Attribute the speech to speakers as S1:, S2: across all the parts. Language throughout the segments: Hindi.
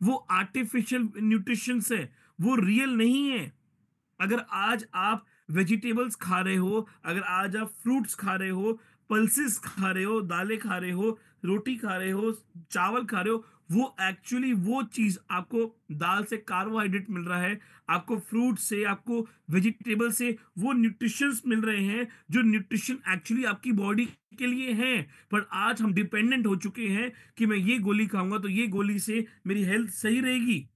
S1: वो आर्टिफिशियल न्यूट्रिशन है, वो रियल नहीं है। अगर आज आप वेजिटेबल्स खा रहे हो, अगर आज आप फ्रूट्स खा रहे हो, पल्सेस खा रहे हो, दालें खा रहे हो, रोटी खा रहे हो, चावल खा रहे हो, वो एक्चुअली वो चीज आपको दाल से कार्बोहाइड्रेट मिल रहा है, आपको फ्रूट से, आपको वेजिटेबल से वो न्यूट्रिशंस मिल रहे हैं जो न्यूट्रिशन एक्चुअली आपकी बॉडी के लिए हैं। पर आज हम डिपेंडेंट हो चुके हैं कि मैं ये गोली खाऊंगा तो ये गोली से मेरी हेल्थ सही रहेगी।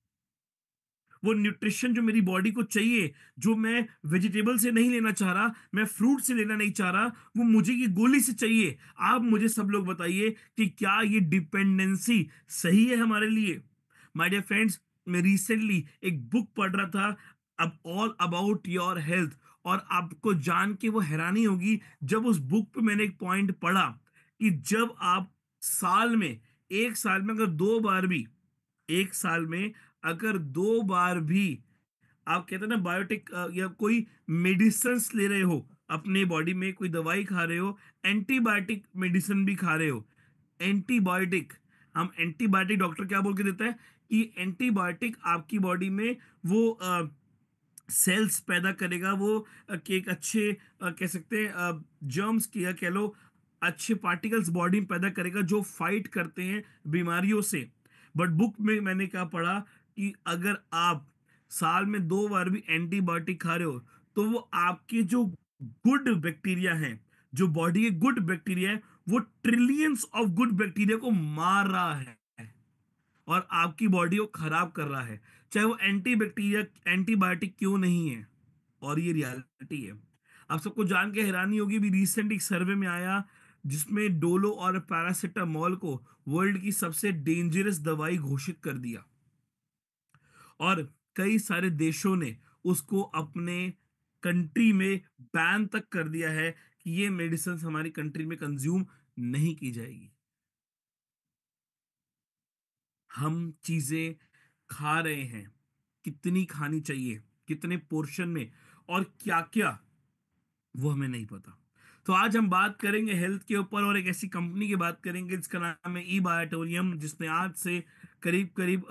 S1: वो न्यूट्रिशन जो मेरी बॉडी को चाहिए, जो मैं वेजिटेबल से नहीं लेना चाह रहा, मैं फ्रूट से लेना नहीं चाह रहा, वो मुझे ये गोली से चाहिए। आप मुझे सब लोग बताइए कि क्या ये डिपेंडेंसी सही है हमारे लिए? माय डियर फ्रेंड्स, मैं रिसेंटली एक बुक पढ़ रहा था, अब ऑल अबाउट योर हेल्थ, और आपको जान के वो हैरानी होगी जब उस बुक पे मैंने एक पॉइंट पढ़ा कि जब आप साल में, एक साल में अगर दो बार भी, एक साल में अगर दो बार भी आप कहते हैं ना बायोटिक या कोई मेडिसिन ले रहे हो, अपने बॉडी में कोई दवाई खा रहे हो, एंटीबायोटिक मेडिसिन भी खा रहे हो, एंटीबायोटिक, हम एंटीबायोटिक डॉक्टर क्या बोल के देता है कि एंटीबायोटिक आपकी बॉडी में वो सेल्स पैदा करेगा, वो कि एक अच्छे कह सकते हैं जर्म्स की या कह लो अच्छे पार्टिकल्स बॉडी में पैदा करेगा जो फाइट करते हैं बीमारियों से। बट बुक में मैंने क्या पढ़ा कि अगर आप साल में दो बार भी एंटीबायोटिक खा रहे हो तो वो आपके जो गुड बैक्टीरिया हैं, जो बॉडी के गुड बैक्टीरिया है, वो ट्रिलियंस ऑफ गुड बैक्टीरिया को मार रहा है और आपकी बॉडी को खराब कर रहा है, चाहे वो एंटी बैक्टीरिया एंटीबायोटिक क्यों नहीं है। और ये रियलिटी है। आप सबको जान के हैरानी होगी, भी रिसेंट एक सर्वे में आया जिसमें डोलो और पैरासिटामोल को वर्ल्ड की सबसे डेंजरस दवाई घोषित कर दिया, और कई सारे देशों ने उसको अपने कंट्री में बैन तक कर दिया है कि ये मेडिसिन हमारी कंट्री में कंज्यूम नहीं की जाएगी। हम चीजें खा रहे हैं, कितनी खानी चाहिए, कितने पोर्शन में, और क्या क्या, वो हमें नहीं पता। तो आज हम बात करेंगे हेल्थ के ऊपर, और एक ऐसी कंपनी की बात करेंगे जिसका नाम है ई बायोटोरियम, जिसने आज से करीब करीब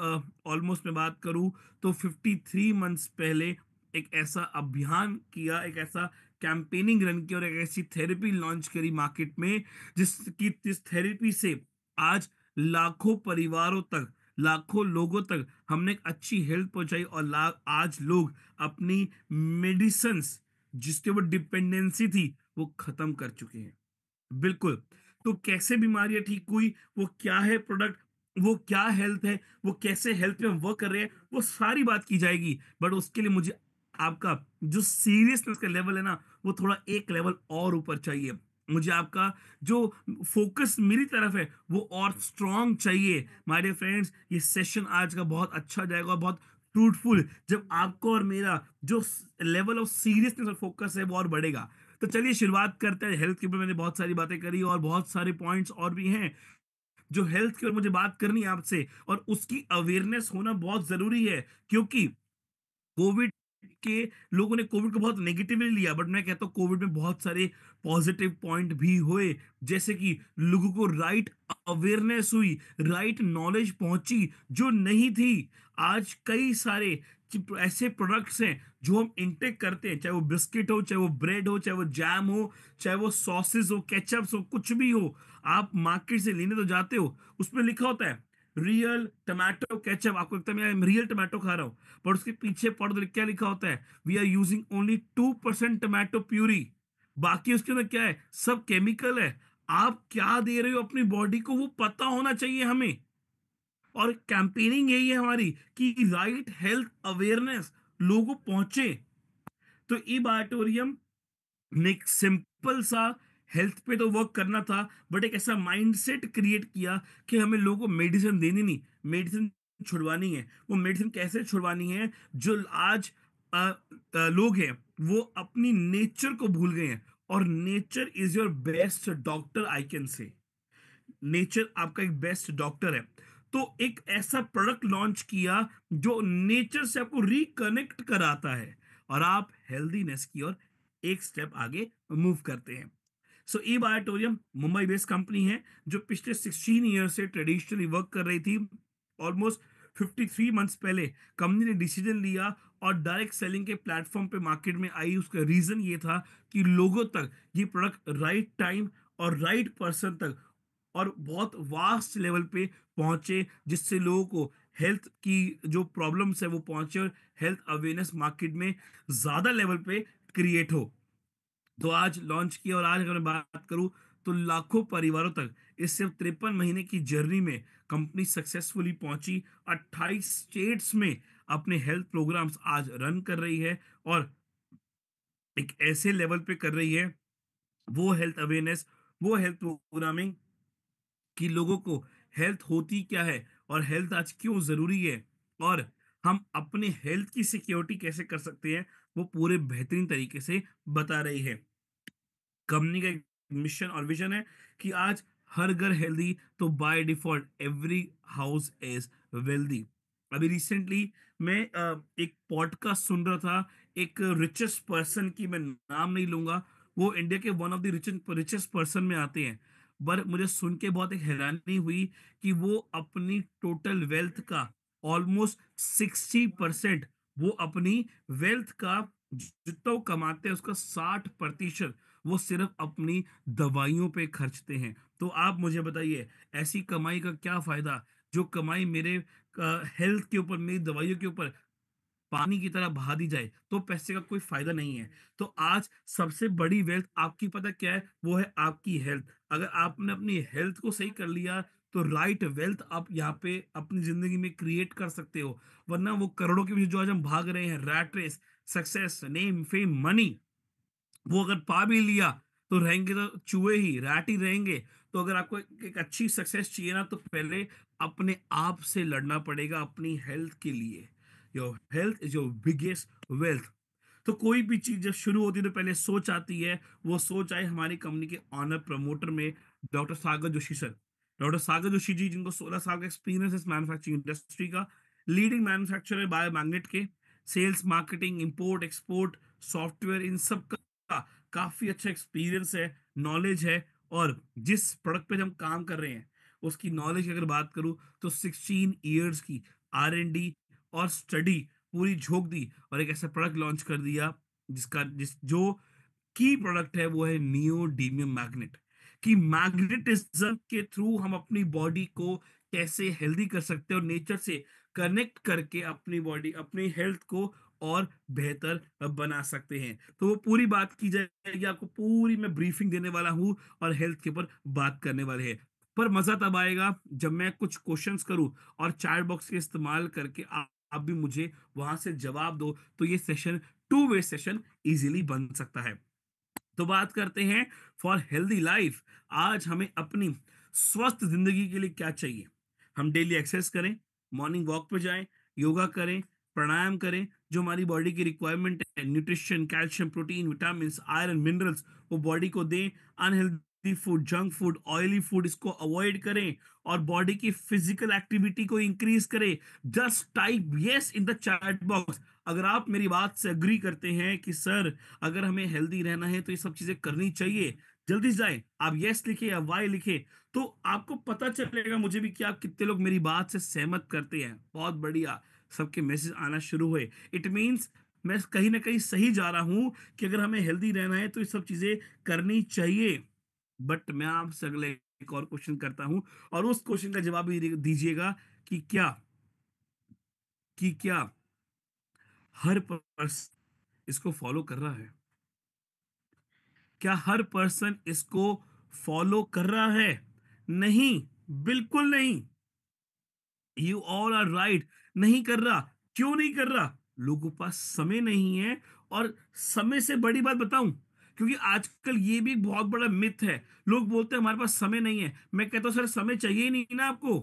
S1: ऑलमोस्ट मैं बात करूं तो 53 मंथ्स पहले एक ऐसा अभियान किया, एक ऐसा कैंपेनिंग रन किया और एक ऐसी थेरेपी लॉन्च करी मार्केट में जिस थेरेपी से आज लाखों परिवारों तक, लाखों लोगों तक हमने एक अच्छी हेल्थ पहुंचाई, और आज लोग अपनी मेडिसिन जिसके ऊपर डिपेंडेंसी थी वो खत्म कर चुके हैं। बिल्कुल। तो कैसे बीमारियां ठीक हुई, वो क्या है प्रोडक्ट, वो क्या हेल्थ है, वो कैसे हेल्थ में वर्क कर रहे हैं, वो सारी बात की जाएगी। बट उसके लिए मुझे आपका जो सीरियसनेस का लेवल है ना, वो थोड़ा एक लेवल और ऊपर चाहिए। मुझे आपका जो फोकस मेरी तरफ है वो और स्ट्रांग चाहिए। माय डियर फ्रेंड्स, ये सेशन आज का बहुत अच्छा जाएगा और बहुत फ्रूटफुल, जब आपको और मेरा जो लेवल ऑफ सीरियसनेस और फोकस है वो और बढ़ेगा। तो चलिए शुरुआत करते हैं। हेल्थ के ऊपर मैंने बहुत सारी बातें करी और बहुत सारे पॉइंट्स और भी हैं जो हेल्थ की ओर मुझे बात करनी है आपसे, और उसकी अवेयरनेस होना बहुत जरूरी है, क्योंकि कोविड के लोगों ने कोविड को बहुत नेगेटिवली लिया, बट मैं कहता हूं कोविड में बहुत सारे पॉजिटिव पॉइंट भी हुए, जैसे कि लोगों को राइट अवेयरनेस हुई, राइट नॉलेज पहुंची जो नहीं थी। आज कई सारे ऐसे प्रोडक्ट्स हैं जो हम इंटेक करते हैं, चाहे वो बिस्किट हो, चाहे वो ब्रेड हो, चाहे वो जैम हो, चाहे वो सॉसेस हो, केचप्स हो, कुछ भी हो, आप मार्केट से लेने तो जाते हो, उसमें लिखा होता है रियल टमाटो केचप। आपको लगता है मैं रियल टमाटो खा रहा हूं, पर उसके पीछे पढ़ दो क्या लिखा होता है, we are using only 2% tomato puree. बाकी उसके अंदर क्या है, सब केमिकल है। आप क्या दे रहे हो अपनी बॉडी को वो पता होना चाहिए हमें, और कैंपेनिंग यही है हमारी कि राइट हेल्थ अवेयरनेस लोगों को पहुंचे। तो ई बायोटोरियम ने एक सिंपल सा हेल्थ पे तो वर्क करना था, बट एक ऐसा माइंडसेट क्रिएट किया कि हमें लोगों को मेडिसिन देनी नहीं, मेडिसिन छुड़वानी है। वो मेडिसिन कैसे छुड़वानी है, जो आज लोग हैं वो अपनी नेचर को भूल गए हैं, और nature is your best doctor, I can say. Nature आपका एक बेस्ट डॉक्टर है। तो एक ऐसा प्रोडक्ट लॉन्च किया जो नेचर से आपको रिकनेक्ट कराता है, और आप हेल्दीनेस की ओर एक स्टेप आगे मूव करते हैं। सो ई बायोटोरियम मुंबई बेस्ड कंपनी है जो पिछले 16 ईयर से ट्रेडिशनली वर्क कर रही थी, ऑलमोस्ट 53 मंथ्स पहले कंपनी ने डिसीजन लिया और डायरेक्ट सेलिंग के प्लेटफॉर्म पे मार्केट में आई। उसका रीजन ये था कि लोगों तक ये प्रोडक्ट राइट टाइम और राइट पर्सन तक और बहुत वास्ट लेवल पे पहुंचे, जिससे लोगों को हेल्थ की जो प्रॉब्लम्स है वो पहुंचे और हेल्थ अवेयरनेस मार्केट में ज्यादा लेवल पे क्रिएट हो। तो आज लॉन्च किया और आज अगर मैं बात करूं तो लाखों परिवारों तक इस सिर्फ 53 महीने की जर्नी में कंपनी सक्सेसफुली पहुंची। 28 स्टेट्स में अपने हेल्थ प्रोग्राम्स आज रन कर रही है और एक ऐसे लेवल पे कर रही है वो हेल्थ अवेयरनेस, वो हेल्थ प्रोग्रामिंग कि लोगों को हेल्थ होती क्या है और हेल्थ आज क्यों जरूरी है और हम अपने हेल्थ की सिक्योरिटी कैसे कर सकते हैं, वो पूरे बेहतरीन तरीके से बता रही है। कंपनी का एक मिशन और विजन है कि आज हर घर हेल्दी तो by default every house is wealthy. अभी रिसेंटली मैं एक पॉडकास्ट सुन रहा था एक रिचेस्ट पर्सन की, मैं नाम नहीं लूंगा, वो इंडिया के one of the richest person में आते हैं। पर मुझे सुन के बहुत एक हैरानी हुई कि वो अपनी टोटल वेल्थ का ऑलमोस्ट 60% वो अपनी वेल्थ का जितना वो कमाते हैं उसका 60% वो सिर्फ अपनी दवाइयों पे खर्चते हैं। तो आप मुझे बताइए ऐसी कमाई का क्या फायदा जो कमाई मेरे हेल्थ के ऊपर, मेरी दवाइयों के ऊपर पानी की तरह बहा दी जाए, तो पैसे का कोई फायदा नहीं है। तो आज सबसे बड़ी वेल्थ आपकी पता क्या है? वो है आपकी हेल्थ। अगर आपने अपनी हेल्थ को सही कर लिया तो राइट वेल्थ आप यहाँ पे अपनी जिंदगी में क्रिएट कर सकते हो। वरना वो करोड़ों के पीछे जो आज हम भाग रहे हैं, rat race, success, name, fame, money, वो अगर पा भी लिया तो रहेंगे तो चूहे ही, रैट ही रहेंगे। तो अगर आपको एक अच्छी सक्सेस चाहिए ना, तो पहले अपने आप से लड़ना पड़ेगा अपनी हेल्थ के लिए। Your health is your biggest wealth. तो कोई भी चीज जब शुरू होती है तो पहले सोच आती है। वो सोच आई हमारी कंपनी के ऑनर प्रमोटर में, doctor Sagar Joshi sir. Doctor Sagar Joshi ji, जिनको 16 साल का एक्सपीरियंस है मैन्युफैक्चरिंग इंडस्ट्री का, लीडिंग मैन्युफैक्चरर बायोमैग्नेट के, sales, marketing, import, export, software, इन सब का काफी अच्छा एक्सपीरियंस है, नॉलेज है। और जिस प्रोडक्ट पे हम काम कर रहे हैं उसकी नॉलेज की अगर बात करूं तो 16 ईयर्स की R&D और स्टडी पूरी झोंक दी और एक ऐसा प्रोडक्ट लॉन्च कर दिया जिसका जिस जो की प्रोडक्ट है वो है नियोडीमियम मैग्नेट। कि मैग्नेटिज्म के थ्रू हम अपनी बॉडी को कैसे हेल्दी कर सकते हैं और नेचर से कनेक्ट करके अपनी बॉडी, अपनी हेल्थ को और बेहतर बना सकते हैं। तो वो पूरी बात की जाएगी, आपको पूरी मैं ब्रीफिंग देने वाला हूँ और हेल्थ के ऊपर बात करने वाले हैं। पर मजा तब आएगा जब मैं कुछ क्वेश्चंस करूं और चैट बॉक्स के इस्तेमाल करके आप भी मुझे वहां से जवाब दो, तो ये session two way session easily बन सकता है। तो बात करते हैं फॉर हेल्दी लाइफ। आज हमें अपनी स्वस्थ जिंदगी के लिए क्या चाहिए? हम डेली एक्सरसाइज करें, मॉर्निंग वॉक पे जाएं, योगा करें, प्राणायाम करें, जो हमारी बॉडी की रिक्वायरमेंट है, nutrition, calcium, protein, vitamin, iron, minerals, वो बॉडी को दें। Unhealthy food, junk food, oily food, इसको अवॉइड करें और बॉडी की फिजिकल एक्टिविटी को इंक्रीज करें। Just type yes in the chat box अगर आप मेरी बात से अग्री करते हैं कि सर अगर हमें हेल्दी रहना है तो ये सब चीजें करनी चाहिए। जल्दी से जाए, आप यस लिखे या वाई लिखे, तो आपको पता चलेगा मुझे भी कि आप कितने लोग मेरी बात से सहमत करते हैं। बहुत बढ़िया, सबके मैसेज आना शुरू हुए। इट मीन्स मैं कहीं ना कहीं सही जा रहा हूं कि अगर हमें हेल्दी रहना है तो ये सब चीजें करनी चाहिए। बट मैं आपसे अगले एक और क्वेश्चन करता हूं और उस क्वेश्चन का जवाब भी दीजिएगा कि क्या हर पर्सन इसको फॉलो कर रहा है? क्या हर पर्सन इसको फॉलो कर रहा है? नहीं, बिल्कुल नहीं। यू ऑल आर राइट, नहीं कर रहा। क्यों नहीं कर रहा? लोगों के पास समय नहीं है। और समय से बड़ी बात बताऊं, क्योंकि आजकल ये भी एक बहुत बड़ा मिथ है। लोग बोलते हैं हमारे पास समय नहीं है। मैं कहता हूं सर समय चाहिए ही नहीं ना आपको।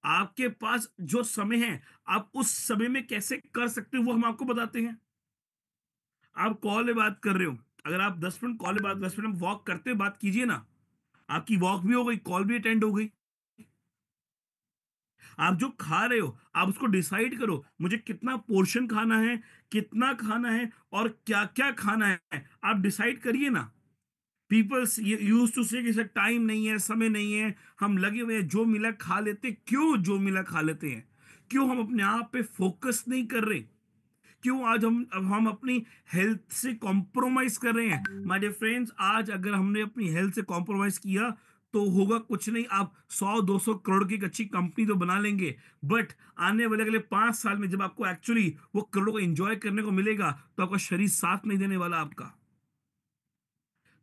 S1: आपके पास जो समय है आप उस समय में कैसे कर सकते हो वो हम आपको बताते हैं। आप कॉल पे बात कर रहे हो, अगर आप 10 मिनट कॉल पे बात, 10 मिनट वॉक करते हुए बात कीजिए ना, आपकी वॉक भी हो गई, कॉल भी अटेंड हो गई। आप जो खा रहे हो आप उसको डिसाइड करो, मुझे कितना पोर्शन खाना है, कितना खाना है और क्या क्या खाना है, आप डिसाइड करिए ना। पीपल्स यूज टू से कि सर टाइम नहीं है, समय नहीं है, हम लगे हुए हैं, जो मिला खा लेते। क्यों जो मिला खा लेते हैं? क्यों हम अपने आप पे फोकस नहीं कर रहे? क्यों आज हम अपनी हेल्थ से कॉम्प्रोमाइज कर रहे हैं? माय डियर फ्रेंड्स, आज अगर हमने अपनी हेल्थ से कॉम्प्रोमाइज किया तो होगा कुछ नहीं। आप 100-200 करोड़ की एक अच्छी कंपनी तो बना लेंगे, बट आने वाले अगले 5 साल में जब आपको एक्चुअली वो करोड़ों को एंजॉय करने को मिलेगा तो आपका शरीर साथ नहीं देने वाला आपका।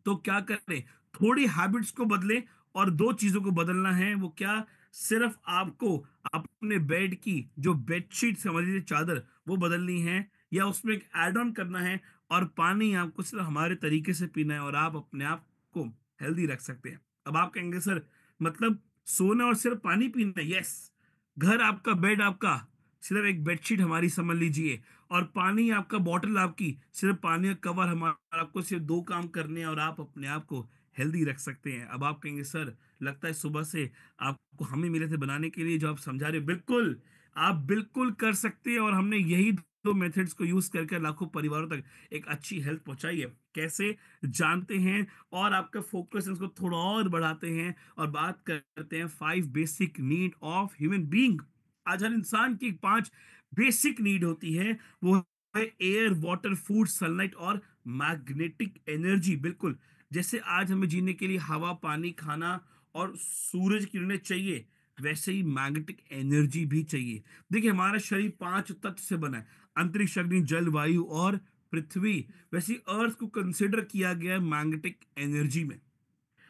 S1: तो क्या करें? थोड़ी हैबिट्स को बदलें, और दो चीजों को बदलना है। वो क्या? सिर्फ आपको अपने बेड की जो बेडशीट समझ लीजिए, चादर, वो बदलनी है, या उसमें एक एड ऑन करना है। और पानी आपको सिर्फ हमारे तरीके से पीना है, और आप अपने आप को हेल्दी रख सकते हैं। अब आप कहेंगे सर, मतलब सोना और सिर्फ पानी पीना है? यस। घर आपका, बेड आपका, सिर्फ एक बेडशीट हमारी समझ लीजिए, और पानी आपका, बॉटल आपकी, सिर्फ पानी का कवर हमारा। आपको सिर्फ दो काम करने हैं और आप अपने आप को हेल्दी रख सकते हैं। अब आप कहेंगे सर, लगता है सुबह से आपको हम ही मिले थे बनाने के लिए जो आप समझा रहे हो। बिल्कुल, आप बिल्कुल कर सकते हैं, और हमने यही दो मेथड्स को यूज करके लाखों परिवारों तक एक अच्छी हेल्थ पहुंचाई है। कैसे? जानते हैं, और आपका फोकस इसको थोड़ा और बढ़ाते हैं, और बात करते हैं 5 basic need of human being. आज हर इंसान की 5 बेसिक नीड होती है। वो है एयर, वाटर, फूड, सनलाइट और मैग्नेटिक एनर्जी। बिल्कुल, जैसे आज हमें जीने के लिए हवा, पानी, खाना और सूरज की किरणें चाहिए, वैसे ही मैग्नेटिक एनर्जी भी चाहिए। देखिए, हमारा शरीर 5 तत्व से बना है: अंतरिक्ष, अग्नि, जल, वायु और पृथ्वी। वैसे अर्थ को कंसिडर किया गया है मैग्नेटिक एनर्जी में।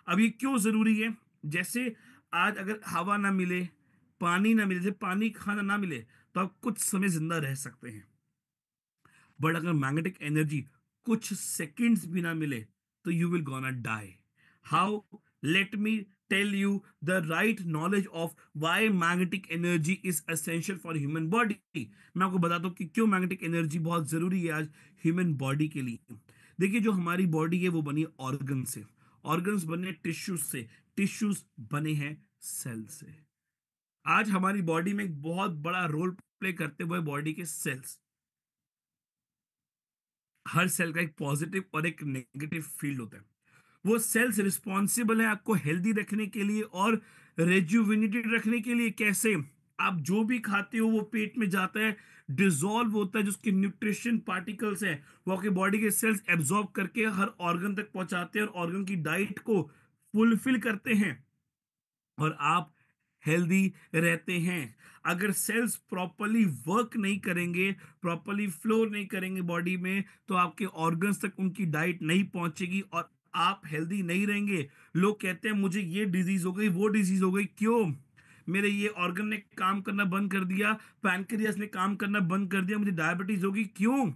S1: अब ये क्यों जरूरी है? जैसे आज अगर हवा ना मिले, पानी ना मिले, जैसे पानी, खाना ना मिले, तो आप कुछ समय जिंदा रह सकते हैं, बट अगर मैग्नेटिक एनर्जी कुछ सेकंड्स भी ना मिले तो you will gonna die. How? Let me tell you the right knowledge of why magnetic energy is essential for human body. मैं आपको बताता हूँ कि क्यों मैग्नेटिक एनर्जी बहुत जरूरी है आज ह्यूमन बॉडी के लिए। देखिए, जो हमारी बॉडी है वो बनी है ऑर्गन से, ऑर्गन्स बने टिश्यूज से, टिश्यूज बने हैं सेल से। आज हमारी बॉडी में एक बहुत बड़ा रोल प्ले करते हुए बॉडी के सेल्स। हर सेल का एक पॉजिटिव और एक नेगेटिव फील्ड होता है। वो सेल्स रिस्पॉन्सिबल है आपको हेल्दी रखने के लिए और रेजुविनेटेड रखने के लिए। कैसे? आप जो भी खाते हो वो पेट में जाता है, डिसॉल्व होता है, जो उसके न्यूट्रिशन पार्टिकल्स है वो आपके बॉडी के सेल्स एब्जॉर्ब करके हर ऑर्गन तक पहुंचाते हैं, और ऑर्गन की डाइट को फुलफिल करते हैं, और आप हेल्दी रहते हैं। अगर सेल्स प्रॉपरली वर्क नहीं करेंगे, प्रॉपरली फ्लो नहीं करेंगे बॉडी में, तो आपके ऑर्गन्स तक उनकी डाइट नहीं पहुंचेगी और आप हेल्दी नहीं रहेंगे। लोग कहते हैं मुझे ये डिजीज हो गई, वो डिजीज हो गई। क्यों? मेरे ये ऑर्गन ने काम करना बंद कर दिया, पैनक्रियास ने काम करना बंद कर दिया, मुझे डायबिटीज होगी। क्यों?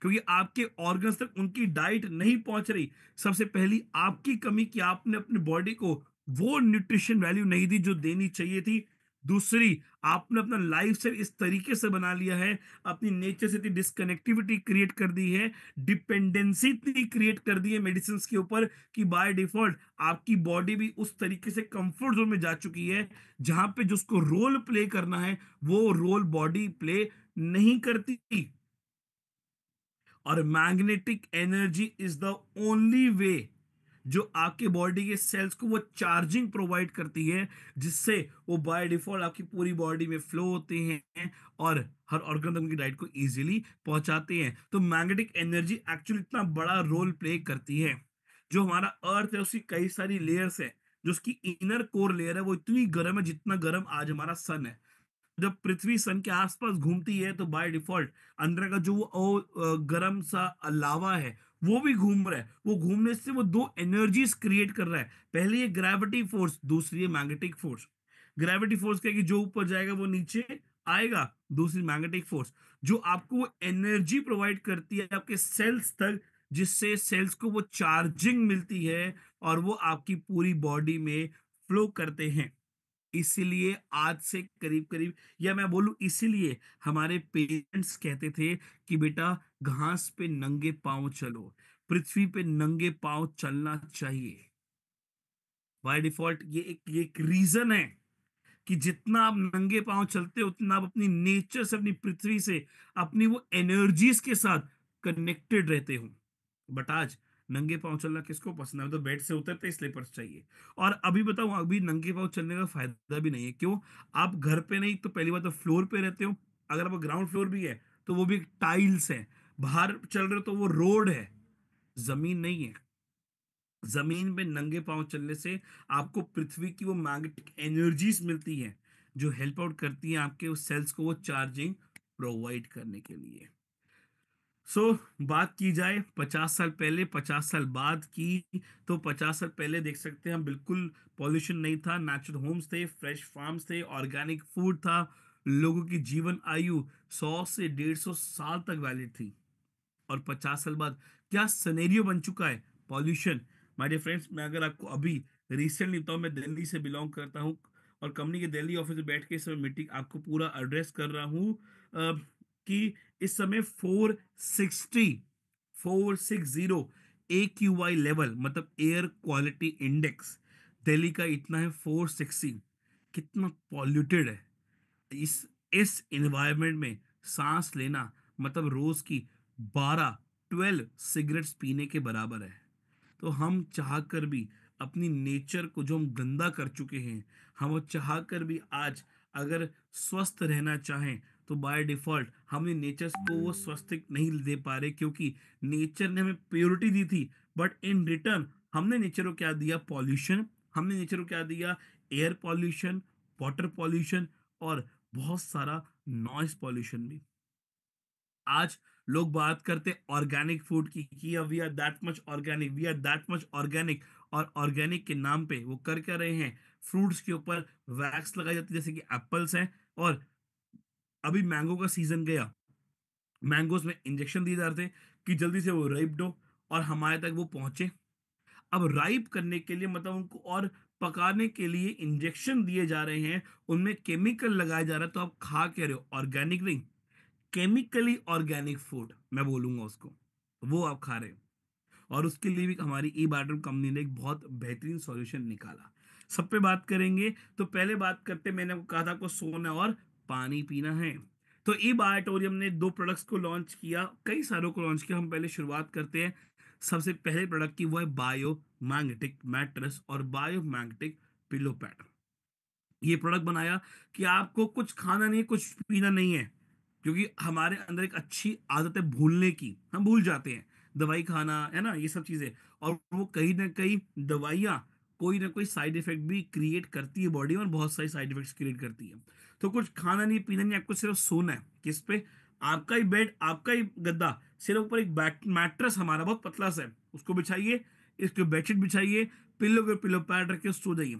S1: क्योंकि आपके ऑर्गन्स तक उनकी डाइट नहीं पहुंच रही। सबसे पहली आपकी कमी कि आपने अपने बॉडी को वो न्यूट्रिशन वैल्यू नहीं दी जो देनी चाहिए थी। दूसरी, आपने अपना लाइफ स्टाइल इस तरीके से बना लिया है, अपनी नेचर से इतनी डिस्कनेक्टिविटी क्रिएट कर दी है, डिपेंडेंसी इतनी क्रिएट कर दी है मेडिसिन के ऊपर, कि बाय डिफॉल्ट आपकी बॉडी भी उस तरीके से कंफर्ट जोन में जा चुकी है जहां पे जो उसको रोल प्ले करना है वो रोल बॉडी प्ले नहीं करती। और magnetic energy is the only way जो आपके बॉडी के सेल्स को वो चार्जिंग प्रोवाइड करती है, जिससे वो बाय डिफॉल्ट आपकी पूरी बॉडी में फ्लो होते हैं और हर ऑर्गन तक उनकी डाइट को इजीली पहुंचाते हैं। तो मैग्नेटिक एनर्जी एक्चुअली इतना बड़ा रोल प्ले करती है। जो हमारा अर्थ है उसकी कई सारी लेयर्स है। जो उसकी इनर कोर लेयर है वो इतनी गर्म है जितना गर्म आज हमारा सन है। जब पृथ्वी सन के आसपास घूमती है तो बाय डिफॉल्ट अंदर का जो वो गर्म सा लावा है वो भी घूम रहा है। वो घूमने से वो दो एनर्जीज क्रिएट कर रहा है। पहली है ग्रेविटी फोर्स, दूसरी है मैग्नेटिक फोर्स। ग्रेविटी फोर्स क्या है कि जो ऊपर जाएगा वो नीचे आएगा। दूसरी मैग्नेटिक फोर्स जो आपको वो एनर्जी प्रोवाइड करती है आपके सेल्स तक, जिससे सेल्स को वो चार्जिंग मिलती है और वो आपकी पूरी बॉडी में फ्लो करते हैं। इसीलिए आज से करीब करीब, या मैं बोलूं इसीलिए हमारे पेरेंट्स कहते थे कि बेटा घास पे नंगे पांव चलो, पृथ्वी पे नंगे पांव चलना चाहिए। बाय डिफॉल्ट ये एक रीजन है कि जितना आप नंगे पांव चलते हो उतना आप अपनी नेचर से, अपनी पृथ्वी से, अपनी वो एनर्जीज के साथ कनेक्टेड रहते हो। बट आज नंगे पाँव चलना किसको पसंद है? तो बेड से उतरते स्लीपर्स चाहिए। और अभी बताऊं, अभी नंगे पाँव चलने का फायदा भी नहीं है। क्यों? आप घर पे नहीं तो पहली बात तो फ्लोर पे रहते हो, अगर आप ग्राउंड फ्लोर भी है तो वो भी टाइल्स है, बाहर चल रहे हो तो वो रोड है, जमीन नहीं है। जमीन पे नंगे पांव चलने से आपको पृथ्वी की वो मैग्नेटिक एनर्जीज मिलती है जो हेल्प आउट करती है आपके उस सेल्स को वो चार्जिंग प्रोवाइड करने के लिए। सो बात की जाए 50 साल पहले 50 साल बाद की, तो 50 साल पहले देख सकते हैं हम, बिल्कुल पॉल्यूशन नहीं था, नेचुरल होम्स थे, फ्रेश फार्म्स थे, ऑर्गेनिक फूड था, लोगों की जीवन आयु 100 से 150 साल तक वैलिड थी। और 50 साल बाद क्या सिनेरियो बन चुका है? पॉल्यूशन। माय डियर फ्रेंड्स, मैं अगर आपको अभी रिसेंटली बताऊं, मैं दिल्ली से बिलोंग करता हूं और कंपनी के दिल्ली ऑफिस में बैठ के इस समय मीटिंग आपको पूरा एड्रेस कर रहा हूं कि इस समय 460 AQI लेवल, मतलब एयर क्वालिटी इंडेक्स, दिल्ली का इतना है 460। कितना पॉल्यूटेड है। इस एनवायरनमेंट में सांस लेना मतलब रोज की 12 सिगरेट्स पीने के बराबर है। तो हम चाह कर भी अपनी नेचर को जो हम गंदा कर चुके हैं, हम वो चाह कर भी आज अगर स्वस्थ रहना चाहें तो बाय डिफॉल्ट हमने नेचर को वो स्वस्थ नहीं दे पा रहे, क्योंकि नेचर ने हमें प्योरिटी दी थी, बट इन रिटर्न हमने नेचर को क्या दिया? पॉल्यूशन। हमने नेचर को क्या दिया? एयर पॉल्यूशन, वाटर पॉल्यूशन, और बहुत सारा नॉइस पॉल्यूशन भी। आज लोग बात करते ऑर्गेनिक फूड की कि we are that much organic, we are that much organic, और ऑर्गेनिक के नाम पे वो कर क्या रहे हैं? फ्रूट्स के ऊपर वैक्स लगाई जाती है, जैसे कि एप्पल्स हैं, और अभी मैंगो का सीजन गया, मैंगोज में इंजेक्शन दिए जा रहे थे कि जल्दी से वो राइप हो और हमारे तक वो पहुंचे। अब राइप करने के लिए मतलब उनको और पकाने के लिए इंजेक्शन दिए जा रहे हैं, उनमें केमिकल लगाया जा रहा है, तो आप खा क्या रहे हो? ऑर्गेनिक नहीं, केमिकली ऑर्गेनिक फूड मैं बोलूंगा उसको, वो आप खा रहे हो। और उसके लिए भी हमारी ई बायोटम कंपनी ने एक बहुत बेहतरीन सॉल्यूशन निकाला। सब पे बात करेंगे, तो पहले बात करते, मैंने आपको कहा था आपको सोना और पानी पीना है। तो ई बायोटोरियम ने दो प्रोडक्ट्स को लॉन्च किया, कई सारों को लॉन्च किया। हम पहले शुरुआत करते हैं सबसे पहले प्रोडक्ट की, वो है बायो मैग्नेटिक मैट्रेस और बायो मैग्नेटिक पिलो पैड। ये प्रोडक्ट बनाया कि आपको कुछ खाना नहीं है, कुछ पीना नहीं है, क्योंकि हमारे अंदर एक अच्छी आदत है भूलने की, हम भूल जाते हैं दवाई खाना, है ना, ये सब चीजें। और वो कहीं ना कहीं दवाइयाँ कोई ना कोई साइड इफेक्ट भी क्रिएट करती है बॉडी में, और बहुत सारी साइड इफेक्ट्स क्रिएट करती है। तो कुछ खाना नहीं पीना नहीं, आपको सिर्फ सोना है। किस पे? आपका ही बेड, आपका ही गद्दा, सिर्फ ऊपर एक बैक मैट्रेस हमारा बहुत पतला सा है, उसको बिछाइए, इसके बेडशीट बिछाइए, पिल्लो के पिल्लो पैड रख के सो जाइए।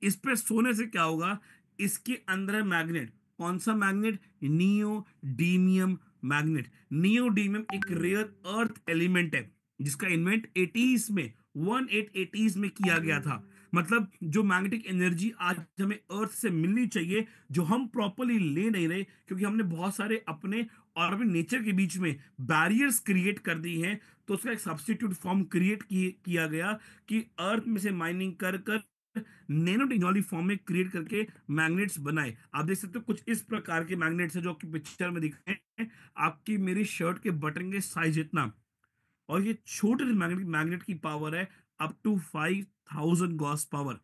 S1: इस पे सोने से क्या होगा? इसके अंदर है मैग्नेट। कौन सा मैग्नेट? Neodymium magnet. नियोडीमियम एक रेयर अर्थ एलिमेंट है जिसका इन्वेंट 80s में, 1880s में किया गया था। मतलब जो मैग्नेटिक एनर्जी आज हमें अर्थ से मिलनी चाहिए, जो हम प्रॉपरली ले नहीं रहे, क्योंकि हमने बहुत सारे अपने और अपने नेचर के बीच में बैरियर्स क्रिएट कर दी हैं, तो उसका एक सब्स्टिट्यूट फॉर्म क्रिएट किया गया कि अर्थ में से माइनिंग कर कर नैनो टेक्नोलॉजी फॉर्म में क्रिएट करके मैग्नेट्स बनाए। आप देख सकते हो कुछ इस प्रकार के मैग्नेट्स है जो आपकी पिक्चर में दिख रहे हैं, आपकी मेरी शर्ट के बटन के साइज इतना। और ये छोटे से मैग्नेट मैग्नेट की पावर है अप टू 5000 गॉस पावर।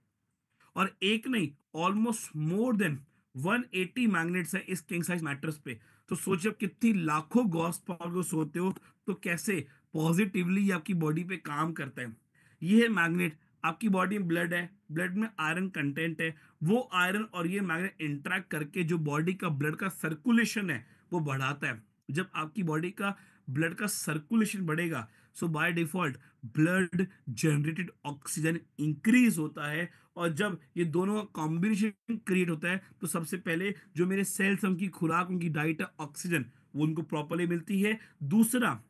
S1: और एक नहीं, ऑलमोस्ट मोर देन 180 मैग्नेट्स है इस किंग साइज मैट्रेस पे। तो सोचिए आप कितनी लाखों गॉस पावर को सोते हो, तो कैसे पॉजिटिवली आपकी बॉडी पे काम करता है। ये है मैग्नेट। आपकी बॉडी में ब्लड है, ब्लड में आयरन कंटेंट है, वो आयरन और ये मैग्नेट इंटरेक्ट करके जो बॉडी का ब्लड का सर्कुलेशन है वो बढ़ाता है। जब आपकी बॉडी का ब्लड का सर्कुलेशन बढ़ेगा, so by default blood generated oxygen increase होता है। और जब ये दोनों का कॉम्बिनेशन क्रिएट होता है, तो सबसे पहले जो मेरे सेल्स, उनकी खुराक, उनकी डाइट है ऑक्सीजन, वो उनको प्रॉपरली मिलती है। दूसरा,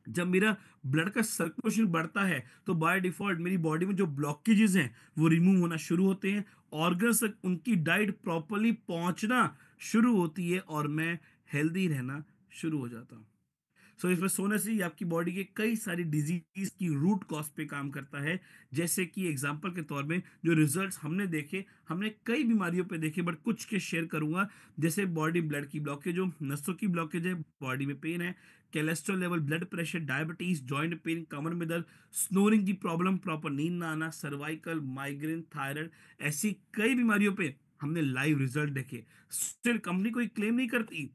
S1: जब मेरा ब्लड का सर्कुलेशन बढ़ता है तो बाय डिफॉल्ट मेरी बॉडी में जो ब्लॉकेजेस हैं वो रिमूव होना शुरू होते हैं, ऑर्गन्स तक उनकी डाइट प्रॉपरली पहुंचना शुरू होती है, और मैं हेल्दी रहना शुरू हो जाता हूं। सो इसमें सोने से ये आपकी बॉडी के कई सारी डिजीज की रूट कॉज पे काम करता है। जैसे कि एग्जांपल के तौर में जो रिजल्ट्स हमने देखे, हमने कई बीमारियों पे देखे, बट कुछ के शेयर करूंगा। जैसे बॉडी ब्लड की ब्लॉकेज हो, नसों की ब्लॉकेज है, बॉडी में पेन है, cholesterol level, blood pressure, diabetes, joint pain, कमर में दर्द, स्नोरिंग की प्रॉब्लम, प्रॉपर नींद ना आना, सर्वाइकल, माइग्रेन, थायराइड, ऐसी कई बीमारियों पे हमने लाइव रिजल्ट देखे। स्टिल कंपनी कोई क्लेम नहीं करती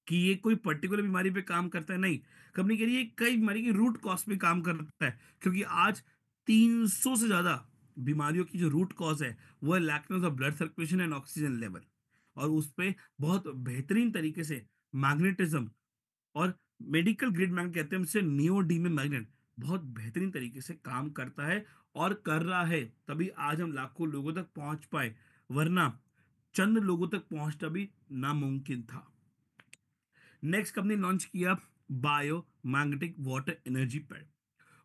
S1: कि ये कोई पर्टिकुलर बीमारी पे काम करता है, नहीं। कंपनी कह रही है कई बीमारी की रूट कॉज पे काम करता है, क्योंकि आज 300 से ज्यादा बीमारियों की जो रूट कॉज है वो है लैकनेस of blood circulation and oxygen level. और उस पे बहुत बेहतरीन तरीके से मैग्नेटिज्म और मेडिकल ग्रेड मैग्नेट कहते हैं उसे, नियोडीमियम मैग्नेट, बहुत बेहतरीन तरीके से काम करता है और कर रहा है। तभी आज हम लाखों लोगों तक पहुंच पाए, वरना चंद लोगों तक पहुंचना भी नामुमकिन था। नेक्स्ट कंपनी लॉन्च किया bio magnetic water energy pad.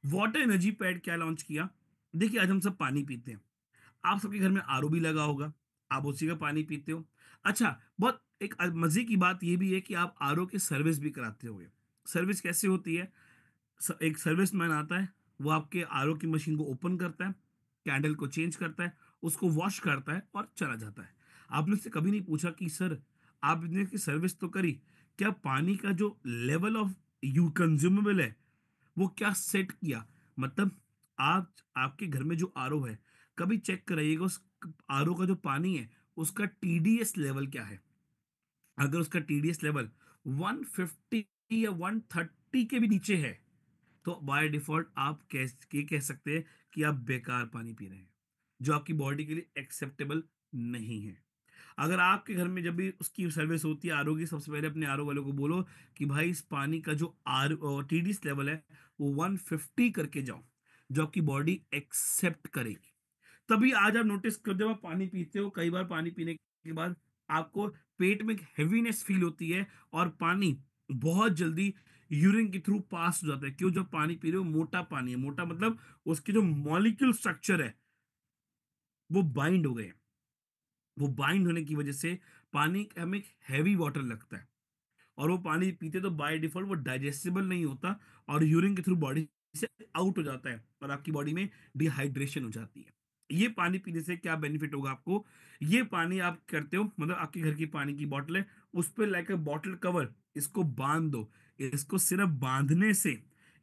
S1: Water energy pad क्या लॉन्च किया? देखिए, आज हम सब पानी पीते हैं, आप सबके घर में आरओ भी लगा होगा, आप उसी का पानी पीते हो। अच्छा, बहुत एक मजे की बात यह भी है कि आप आरओ की सर्विस भी कराते होंगे। सर्विस कैसे होती है? एक सर्विस मैन आता है, वो आपके आरओ की मशीन को ओपन करता है, कैंडल को चेंज करता है, उसको वॉश करता है और चला जाता है। आपने उससे कभी नहीं पूछा कि सर, आपने इसकी सर्विस तो करी, क्या पानी का जो लेवल ऑफ यू कंज्यूमेबल है वो क्या सेट किया? मतलब आप, आपके घर में जो आरओ है, कभी चेक कराइएगा उस आरओ का जो पानी है उसका टीडीएस लेवल क्या है। अगर उसका टीडीएस लेवल 150 या 130 के भी नीचे है, तो बाय डिफॉल्ट आप कह सकते हैं कि आप बेकार पानी पी रहे हैं, जो आपकी बॉडी के लिए एक्सेप्टेबल नहीं है। अगर आपके घर में जब भी उसकी सर्विस होती है आरओ की, सबसे पहले अपने आरओ वालों को बोलो कि भाई इस पानी का जो आर टीडीएस लेवल है वो 150 करके जाओ, जो आपकी बॉडी एक्सेप्ट करेगी। तभी आज आप नोटिस कर, जब आप पानी पीते हो, कई बार पानी पीने के बाद आपको पेट में हैवीनेस फील होती है और पानी बहुत जल्दी यूरिन के थ्रू पास हो जाता है। क्यों? जब पानी पी रहे हो मोटा पानी है, मोटा मतलब उसके जो मॉलिक्यूल स्ट्रक्चर है वो बाइंड हो गए हैं। वो बाइंड होने की वजह से पानी हमें हैवी वाटर लगता है, और वो पानी पीते तो बाय डिफॉल्ट वो डाइजेस्टेबल नहीं होता और यूरिन के थ्रू बॉडी से आउट हो जाता है और आपकी बॉडी में डिहाइड्रेशन हो जाती है। ये पानी पीने से क्या बेनिफिट होगा आपको? ये पानी आप करते हो, मतलब आपके घर की पानी की बोतल है, उस पर लाइक बॉटल कवर, इसको बांध दो। इसको सिर्फ बांधने से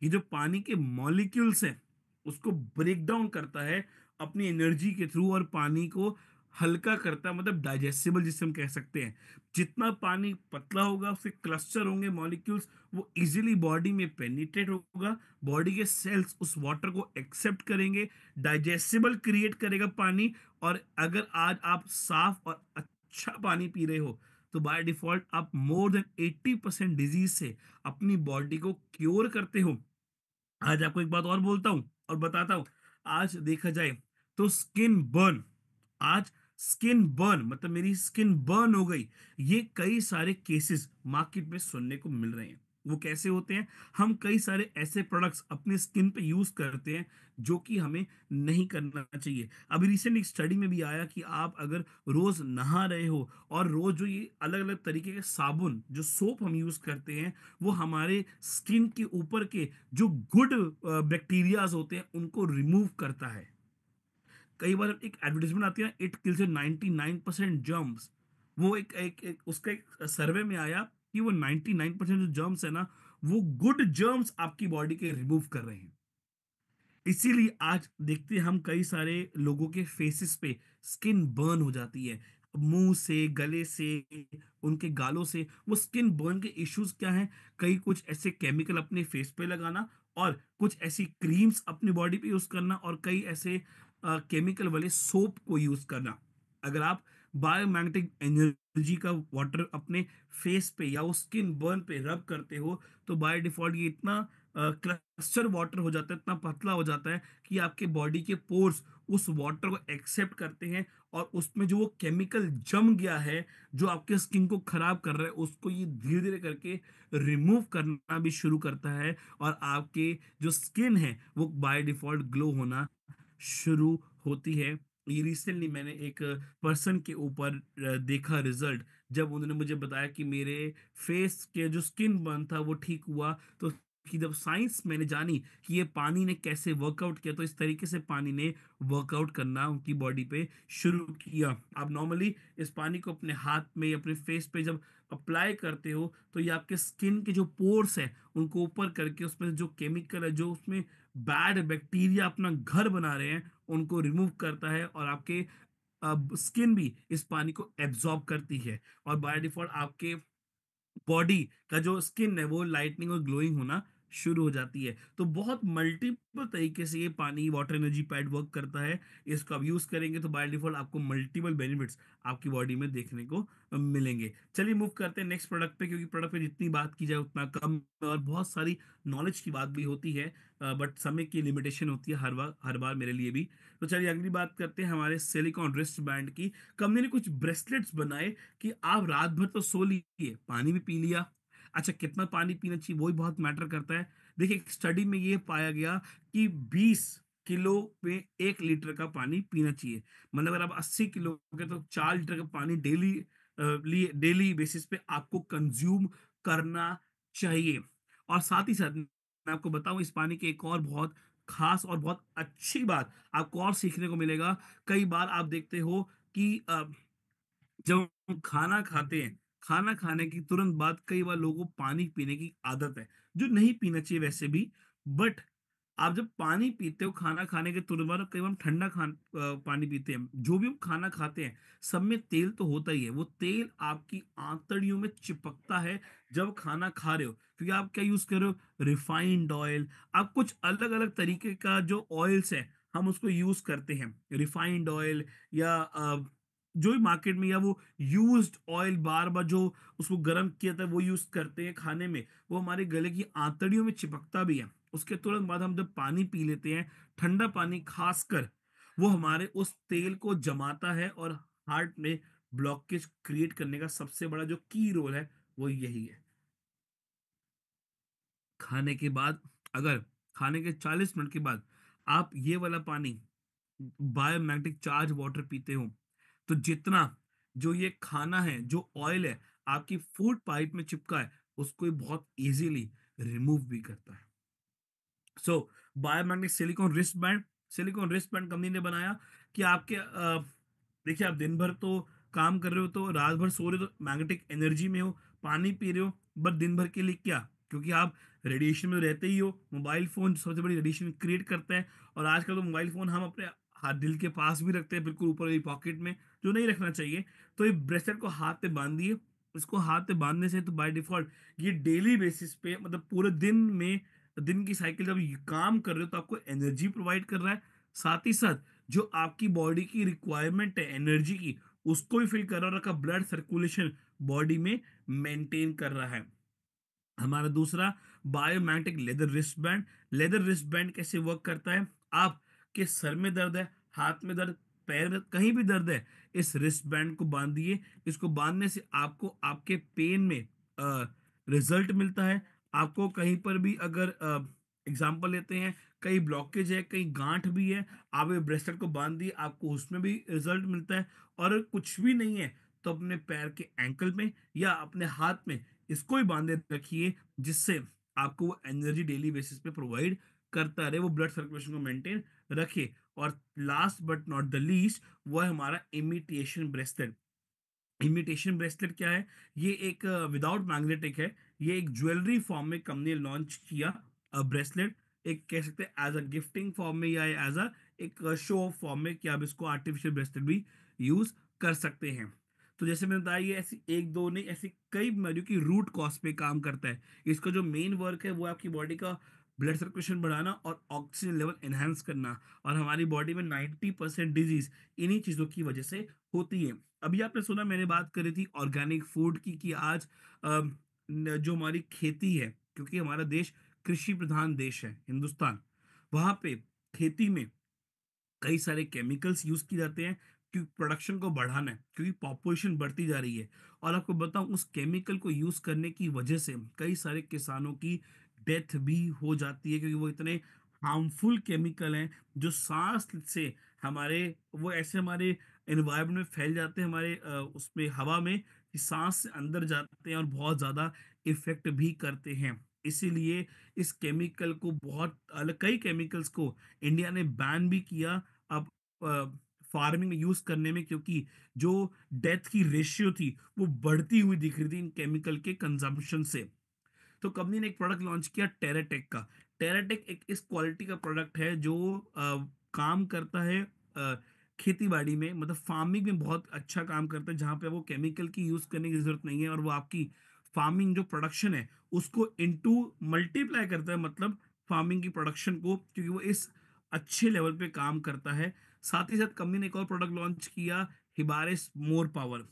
S1: ये जो पानी के मॉलिक्यूल्स हैं उसको ब्रेक डाउन करता है अपनी एनर्जी के थ्रू, और पानी को हल्का करता है, मतलब डाइजेस्टेबल जिसे हम कह सकते हैं। जितना पानी पतला होगा उसके क्लस्टर होंगे मॉलिक्यूल्स, वो इजीली बॉडी में पेनिट्रेट होगा, बॉडी के सेल्स उस वाटर को एक्सेप्ट करेंगे, डाइजेस्टेबल क्रिएट करेगा पानी। और अगर आज आप साफ और अच्छा पानी पी रहे हो, तो बाय डिफॉल्ट आप मोर देन 80% डिजीज से अपनी बॉडी को क्योर करते हो। आज आपको एक बात और बोलता हूं और बताता हूं। आज देखा जाए तो स्किन बर्न, आज स्किन बर्न मतलब मेरी स्किन बर्न हो गई, ये कई सारे केसेस मार्केट में सुनने को मिल रहे हैं। वो कैसे होते हैं? हम कई सारे ऐसे प्रोडक्ट्स अपनी स्किन पे यूज करते हैं जो कि हमें नहीं करना चाहिए। अभी रिसेंट एक स्टडी में भी आया कि आप अगर रोज नहा रहे हो और रोज जो ये अलग अलग तरीके के साबुन, जो सोप हम यूज करते हैं, वो हमारे स्किन के ऊपर के जो गुड बैक्टीरियाज होते हैं उनको रिमूव करता है। कई बार एक एडवर्टाइजमेंट आती है, इट किल्स 99% जर्म्स। वो उसका एक सर्वे में आया कि वो 99% जो जर्म्स है ना, वो गुड जर्म्स आपकी बॉडी के रिमूव कर रहे हैं। इसीलिए आज देखते हैं हम कई सारे लोगों के फेसेस पे स्किन बर्न हो जाती है, मुंह से, गले से, उनके गालों से। वो स्किन बर्न के इश्यूज क्या हैं? कई कुछ ऐसे केमिकल अपने फेस पे लगाना, और कुछ ऐसी क्रीम्स अपनी बॉडी पे यूज करना, और कई ऐसे केमिकल वाले सोप को यूज करना। अगर आप बायोमैग्नेटिक एनर्जी का वाटर अपने फेस पे या वो स्किन बर्न पे रब करते हो, तो बाय डिफॉल्ट ये इतना क्लस्टर वाटर हो जाता है, इतना पतला हो जाता है कि आपके बॉडी के पोर्स उस वाटर को एक्सेप्ट करते हैं, और उसमें जो वो केमिकल जम गया है जो आपके स्किन को खराब कर रहा है, उसको ये धीरे धीरे करके रिमूव करना भी शुरू करता है, और आपके जो स्किन है वो बाय डिफॉल्ट ग्लो होना शुरू होती है। ये रिसेंटली मैंने एक पर्सन के ऊपर देखा रिजल्ट, जब उन्होंने मुझे बताया कि मेरे फेस के जो स्किन बर्न था वो ठीक हुआ। तो कि जब साइंस मैंने जानी कि ये पानी ने कैसे वर्कआउट किया, तो इस तरीके से पानी ने वर्कआउट करना उनकी बॉडी पे शुरू किया। आप नॉर्मली इस पानी को अपने हाथ में अपने फेस पे जब अप्लाई करते हो, तो ये आपके स्किन के जो पोर्स है उनको ऊपर करके उसमें जो केमिकल है, जो उसमें बैड बैक्टीरिया अपना घर बना रहे हैं, उनको रिमूव करता है, और आपके स्किन भी इस पानी को एब्जॉर्ब करती है, और बाय डिफॉल्ट आपके बॉडी का जो स्किन है वो लाइटनिंग और ग्लोइंग होना शुरू हो जाती है। तो बहुत मल्टीपल तरीके से ये पानी वाटर एनर्जी पैड वर्क करता है। इसको आप यूज करेंगे तो बाय डिफॉल्ट आपको मल्टीपल बेनिफिट्स आपकी बॉडी में देखने को मिलेंगे। चलिए मूव करते हैं नेक्स्ट प्रोडक्ट पे, क्योंकि प्रोडक्ट पे जितनी बात की जाए उतना कम है, और बहुत सारी नॉलेज की बात भी होती है, बट समय की लिमिटेशन होती है हर बार मेरे लिए भी। तो चलिए अगली बात करते हैं हमारे सिलिकॉन रिस्ट बैंड की। कंपनी ने कुछ ब्रेसलेट्स बनाए कि आप रात भर तो सो लिए, पानी भी पी लिया। अच्छा, कितना पानी पीना चाहिए वो भी बहुत मैटर करता है। देखिए, एक स्टडी में ये पाया गया कि 20 किलो में 1 लीटर का पानी पीना चाहिए। मतलब अगर आप 80 किलो के, तो 4 लीटर का पानी डेली बेसिस पे आपको कंज्यूम करना चाहिए। और साथ ही साथ मैं आपको बताऊं, इस पानी की एक और बहुत खास और बहुत अच्छी बात आपको और सीखने को मिलेगा। कई बार आप देखते हो कि जब हम खाना खाते हैं, खाना खाने की तुरंत बाद कई बार लोगों को पानी पीने की आदत है, जो नहीं पीना चाहिए वैसे भी। बट आप जब पानी पीते हो खाना खाने के तुरंत बाद, और कई बार हम पानी पीते हैं, जो भी हम खाना खाते हैं सब में तेल तो होता ही है। वो तेल आपकी आंतड़ियों में चिपकता है जब खाना खा रहे हो, क्योंकि आप क्या यूज कर रहे हो, रिफाइंड ऑयल। आप कुछ अलग अलग तरीके का जो ऑयल्स है हम उसको यूज करते हैं, रिफाइंड ऑयल या जो भी मार्केट में, या वो यूज्ड ऑयल बार बार जो उसको गर्म किया था वो यूज करते हैं खाने में, वो हमारे गले की आंतड़ियों में चिपकता भी है। उसके तुरंत बाद हम जब पानी पी लेते हैं, ठंडा पानी खासकर, वो हमारे उस तेल को जमाता है, और हार्ट में ब्लॉकेज क्रिएट करने का सबसे बड़ा जो की रोल है वो यही है। खाने के बाद, अगर खाने के 40 मिनट के बाद आप ये वाला पानी, बायोमैग्नेटिक चार्ज वाटर पीते हो, तो जितना जो ये खाना है, जो ऑयल है आपकी फूड पाइप में चिपका है, उसको ये बहुत इजीली रिमूव भी करता है। So biomagnetic silicon wrist band company ने बनाया कि आपके देखिए, आप दिन भर तो काम कर रहे हो, तो रात भर सो रहे हो, तो मैग्नेटिक एनर्जी में हो, पानी पी रहे हो, बस दिन भर के लिए क्या, क्योंकि आप रेडिएशन में रहते ही हो। मोबाइल फोन सबसे बड़ी रेडिएशन क्रिएट करता है, और आजकल तो मोबाइल फोन हम अपने हाथ दिल के पास भी रखते हैं, बिल्कुल ऊपर वाली पॉकेट में, जो नहीं रखना चाहिए। तो ये ब्रेसलेट को हाथ पे बांधिए। इसको हाथ पे बांधने से तो बाय डिफॉल्ट ये डेली बेसिस पे, मतलब पूरे दिन में, दिन की साइकिल जब ये काम कर रहे हो तो आपको एनर्जी प्रोवाइड कर रहा है। साथ ही साथ जो आपकी बॉडी की रिक्वायरमेंट है एनर्जी की, उसको भी फिल कर रहा है, और आपका ब्लड सर्कुलेशन बॉडी में मेंटेन कर रहा है। हमारा दूसरा, बायोमैग्नेटिक लेदर रिस्ट बैंड कैसे वर्क करता है, आपके सर में दर्द है, हाथ में दर्द, पैर में, कहीं भी दर्द है, इस रिस्ट बैंड को बांधिए। इसको बांधने से आपको आपके पेन में रिजल्ट मिलता है। आपको कहीं पर भी अगर एग्जाम्पल लेते हैं, कहीं ब्लॉकेज है, कहीं गांठ भी है, आप ये ब्रेसलेट को बांध दिए, आपको उसमें भी रिजल्ट मिलता है। और कुछ भी नहीं है तो अपने पैर के एंकल में या अपने हाथ में इसको ही बांधे रखिए, जिससे आपको वो एनर्जी डेली बेसिस पे प्रोवाइड करता रहे, वो ब्लड सर्कुलेशन को मेंटेन रखे। और last but not the least, वो है हमारा इमिटेशन ब्रेसलेट। इमिटेशन ब्रेसलेट क्या है, ये एक विदाउट मैग्नेटिक है। ये एक ज्वेलरी फॉर्म में कंपनी ने लॉन्च किया ब्रेसलेट, एक कह सकते हैं एज अ गिफ्टिंग फॉर्म में, या एज अ एक शो ऑफ फॉर्म में, कि आप इसको आर्टिफिशियल ब्रेसलेट भी यूज कर सकते हैं। तो जैसे मैंने बताया, ये ऐसी एक दो नहीं, ऐसी कई बीमारियों की रूट कॉज पे काम करता है। इसका जो मेन वर्क है वो आपकी बॉडी का ब्लड सर्कुलेशन बढ़ाना और ऑक्सीजन लेवल एनहांस करना। और हमारी बॉडी में 90% डिजीज इन्हीं चीजों की वजह से होती है। अभी आपने सुना, मैंने बात करी थी ऑर्गेनिक फूड की, कि आज जो हमारी खेती है, क्योंकि हमारा देश कृषि प्रधान देश है हिंदुस्तान, वहां पे खेती में कई सारे केमिकल्स यूज किए जाते हैं, क्योंकि प्रोडक्शन को बढ़ाना है, क्योंकि पॉपुलेशन बढ़ती जा रही है। और आपको बताऊं, उस केमिकल को यूज करने की वजह से कई सारे किसानों की डेथ भी हो जाती है, क्योंकि वो इतने हार्मफुल केमिकल हैं जो सांस से हमारे वो ऐसे हमारे एनवायरनमेंट में फैल जाते हैं, हमारे उसमें हवा में, कि सांस से अंदर जाते हैं और बहुत ज़्यादा इफ़ेक्ट भी करते हैं। इसीलिए इस केमिकल को बहुत अलग, कई केमिकल्स को इंडिया ने बैन भी किया अब फार्मिंग में यूज़ करने में, क्योंकि जो डेथ की रेशियो थी वो बढ़ती हुई दिख रही थी इन केमिकल के कंजम्पशन से। तो कंपनी ने एक प्रोडक्ट लॉन्च किया टेराटेक का। टेराटेक एक इस क्वालिटी का प्रोडक्ट है जो काम करता है खेती बाड़ी में, मतलब फार्मिंग में बहुत अच्छा काम करता है, जहाँ पे वो केमिकल की यूज करने की जरूरत नहीं है, और वो आपकी फार्मिंग जो प्रोडक्शन है उसको इनटू मल्टीप्लाई करता है, मतलब फार्मिंग की प्रोडक्शन को, क्योंकि वो इस अच्छे लेवल पे काम करता है। साथ ही साथ कंपनी ने एक और प्रोडक्ट लॉन्च किया, हिबारिस मोर पावर।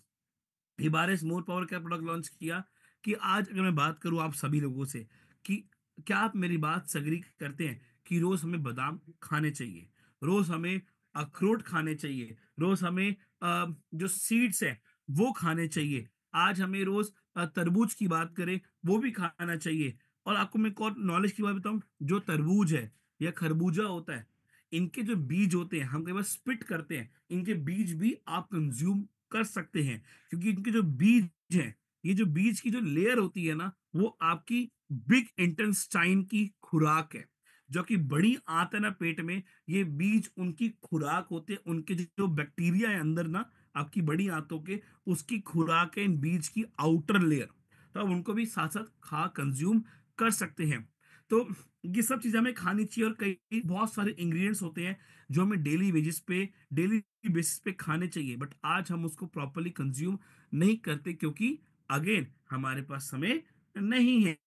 S1: हिबारिस मोर पावर का प्रोडक्ट लॉन्च किया, कि आज अगर मैं बात करूं आप सभी लोगों से, कि क्या आप मेरी बात से एग्री करते हैं कि रोज हमें बादाम खाने चाहिए, रोज हमें अखरोट खाने चाहिए, रोज हमें जो सीड्स है वो खाने चाहिए, आज हमें रोज तरबूज की बात करें वो भी खाना चाहिए। और आपको मैं एक और नॉलेज की बात बताऊं, जो तरबूज है या खरबूजा होता है, इनके जो बीज होते हैं हम कई बार स्पिट करते हैं, इनके बीज भी आप कंज्यूम कर सकते हैं, क्योंकि इनके जो बीज हैं, ये जो बीज की जो लेयर होती है ना, वो आपकी बिग इंटेस्टाइन की खुराक है। जो कि बड़ी आंत है ना पेट में, ये बीज उनकी खुराक होते हैं, उनके जो बैक्टीरिया है अंदर ना, आपकी बड़ी आंतों के, उसकी खुराक है इन बीज की आउटर लेयर। तो आप उनको भी साथ साथ खा कंज्यूम कर सकते हैं। तो ये सब चीजें हमें खानी चाहिए, और कई बहुत सारे इंग्रेडिएंट्स होते हैं जो हमें डेली बेसिस पे खाने चाहिए, बट आज हम उसको प्रॉपरली कंज्यूम नहीं करते, क्योंकि अगेन हमारे पास समय नहीं है।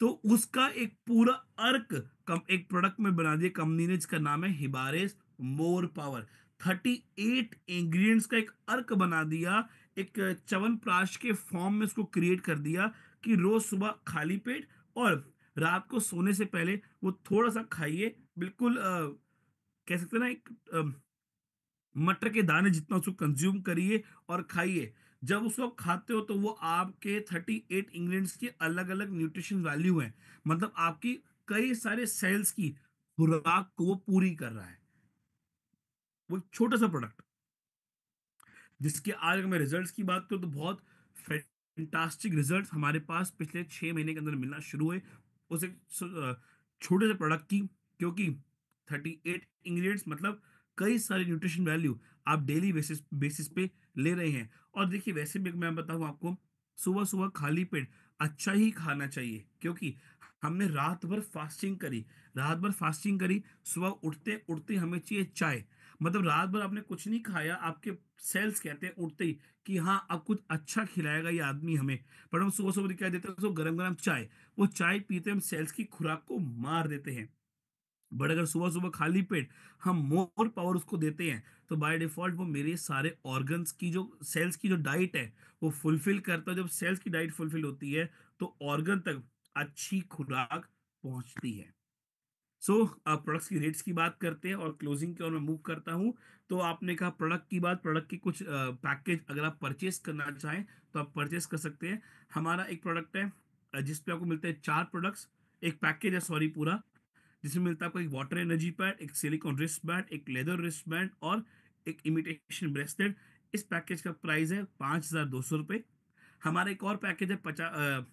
S1: तो उसका एक पूरा अर्क एक प्रोडक्ट में बना दिया कंपनी ने, जिसका नाम है हिबारेस मोर पावर। 38 इंग्रेडिएंट्स का एक अर्क बना दिया, एक च्यवनप्राश के फॉर्म में उसको क्रिएट कर दिया, कि रोज सुबह खाली पेट और रात को सोने से पहले वो थोड़ा सा खाइए, बिल्कुल कह सकते हैं ना, एक मटर के दाने जितना उसको कंज्यूम करिए और खाइए। जब उसको खाते हो तो वो आपके 38 इंग्रेडिएंट्स की अलग अलग न्यूट्रिशन वैल्यू है, मतलब आपकी कई सारे सेल्स की खुराक को वो पूरी कर रहा है। वो एक छोटा सा प्रोडक्ट, जिसके आज अगर मैं रिजल्ट्स की बात करूं तो बहुत फैंटास्टिक रिजल्ट्स हमारे पास पिछले 6 महीने के अंदर मिलना शुरू हुए उस एक छोटे से प्रोडक्ट की, क्योंकि 38 इंग्रेडिएंट्स मतलब कई सारी न्यूट्रिशन वैल्यू आप डेली बेसिस बेसिस पे ले रहे हैं। और देखिए, वैसे भी मैं बताऊं आपको, सुबह सुबह खाली पेट अच्छा ही खाना चाहिए, क्योंकि हमने रात भर फास्टिंग करी, सुबह उठते उठते हमें चाहिए चाय। मतलब रात भर आपने कुछ नहीं खाया, आपके सेल्स कहते हैं उठते ही कि हाँ अब कुछ अच्छा खिलाएगा ये आदमी हमें, पर हम सुबह सुबह क्या देते हैं उसको, गरम गरम चाय। वो चाय पीते हम सेल्स की खुराक को मार देते हैं। बट अगर सुबह सुबह खाली पेट हम मोर पावर उसको देते हैं, तो बाय डिफॉल्ट वो मेरे सारे ऑर्गन्स की जो सेल्स की जो डाइट है वो फुलफिल करता है। जब सेल्स की डाइट फुलफिल होती है तो ऑर्गन तक अच्छी खुराक पहुंचती है। सो प्रोडक्ट्स की रेट्स की बात करते हैं और क्लोजिंग की ओर मैं मूव करता हूं। तो आपने कहा प्रोडक्ट की बात, प्रोडक्ट की कुछ पैकेज अगर आप परचेस करना चाहें तो आप परचेस कर सकते हैं। हमारा एक प्रोडक्ट है जिसपे आपको मिलते हैं 4 प्रोडक्ट्स, एक पैकेज है सॉरी पूरा, जिसमें मिलता है आपको एक वाटर एनर्जी पैड, एक सिलिकॉन रिस्ट बैंड, एक लेदर रिस्ट बैंड और एक इमिटेशन ब्रेसलेट। इस पैकेज का प्राइस है 5,200 रुपये। हमारा एक और पैकेज है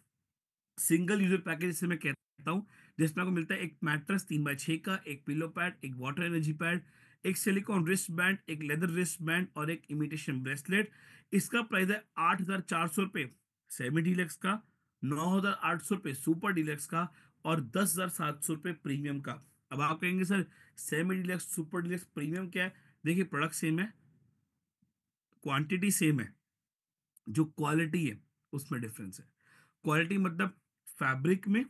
S1: सिंगल यूजर पैकेज जिसे मैं कहता हूँ, जिसमें आपको मिलता है एक मैट्रेस 3x6 का, एक पिलो पैड, एक वाटर एनर्जी पैड, एक सिलिकॉन रिस्ट बैंड, एक लेदर रिस्ट बैंड और एक इमिटेशन ब्रेसलेट। इसका प्राइस है 8,400 रुपये सेमी डीलक्स का, 9,800 रुपये सुपर डीलक्स का और 10,700 रुपये प्रीमियम का। अब आप कहेंगे sir semi deluxe super deluxe premium क्या है? देखिए, प्रोडक्ट सेम है, क्वांटिटी सेम है, जो क्वालिटी है उसमें डिफरेंस है। क्वालिटी मतलब फैब्रिक में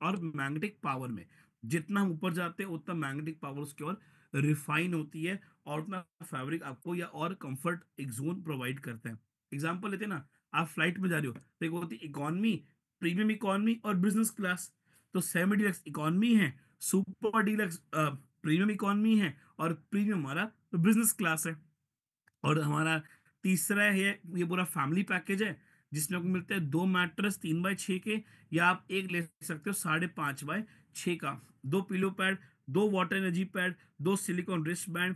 S1: और मैग्नेटिक पावर में, जितना हम ऊपर जाते हैं उतना मैग्नेटिक पावर उसकी और रिफाइन होती है, और उतना फैब्रिक आपको या और कंफर्ट एक जोन प्रोवाइड करता है। एग्जांपल लेते हैं ना, आप फ्लाइट में जा रहे हो तो एक होती है इकोनॉमी, प्रीमियम इकोनॉमी और बिजनेस क्लास। तो सेमी डीलक्स इकोनॉमी है, सुपर डीलक्स प्रीमियम इकोनॉमी है और प्रीमियम हमारा बिजनेस क्लास है। और हमारा तीसरा है ये पूरा फैमिली पैकेज है, जिसमें आपको मिलते हैं 2 मैट्रेस 3x6 के, या आप एक ले सकते हो 5.5x6 का, 2 pillow pad, 2 water energy pad, 2 silicon wrist band,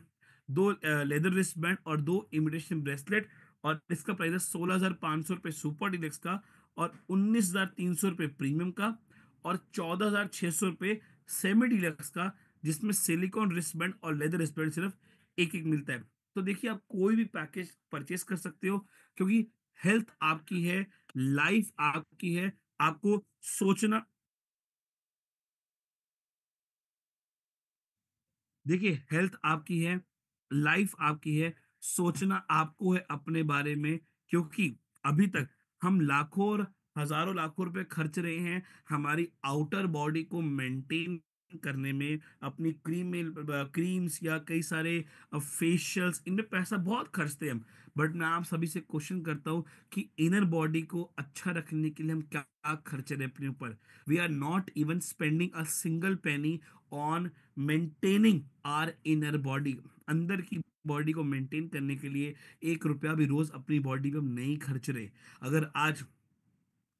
S1: दो लेदर रिस्ट बैंड और दो इमिटेशन ब्रेसलेट। और इसका प्राइस है 16,500 रुपये सुपर डिलक्स का, और 19,300 रुपये प्रीमियम का, और 14,600 रुपये सेमी डिलक्स का, जिसमें सिलिकॉन रिस्ट बैंड और लेदर रिस्ट बैंड सिर्फ एक एक मिलता है। तो देखिए, आप कोई भी पैकेज परचेस कर सकते हो, क्योंकि हेल्थ आपकी है, लाइफ आपकी है। आपको सोचना, देखिए, हेल्थ आपकी है, लाइफ आपकी है, सोचना आपको है अपने बारे में। क्योंकि अभी तक हम लाखों और हजारों लाखों रुपए खर्च रहे हैं हमारी आउटर बॉडी को मेंटेन करने में, अपनी क्रीम्स या कई सारे फेशियल्स, इनमें पैसा बहुत खर्चते हैं हम। बट मैं आप सभी से क्वेश्चन करता हूँ कि इनर बॉडी को अच्छा रखने के लिए हम क्या खर्च रहे हैं अपने ऊपर। We are not even spending a single penny on maintaining our inner body. अंदर की बॉडी को मेंटेन करने के लिए 1 रुपया भी रोज अपनी बॉडी पे हम नहीं खर्च रहे। अगर आज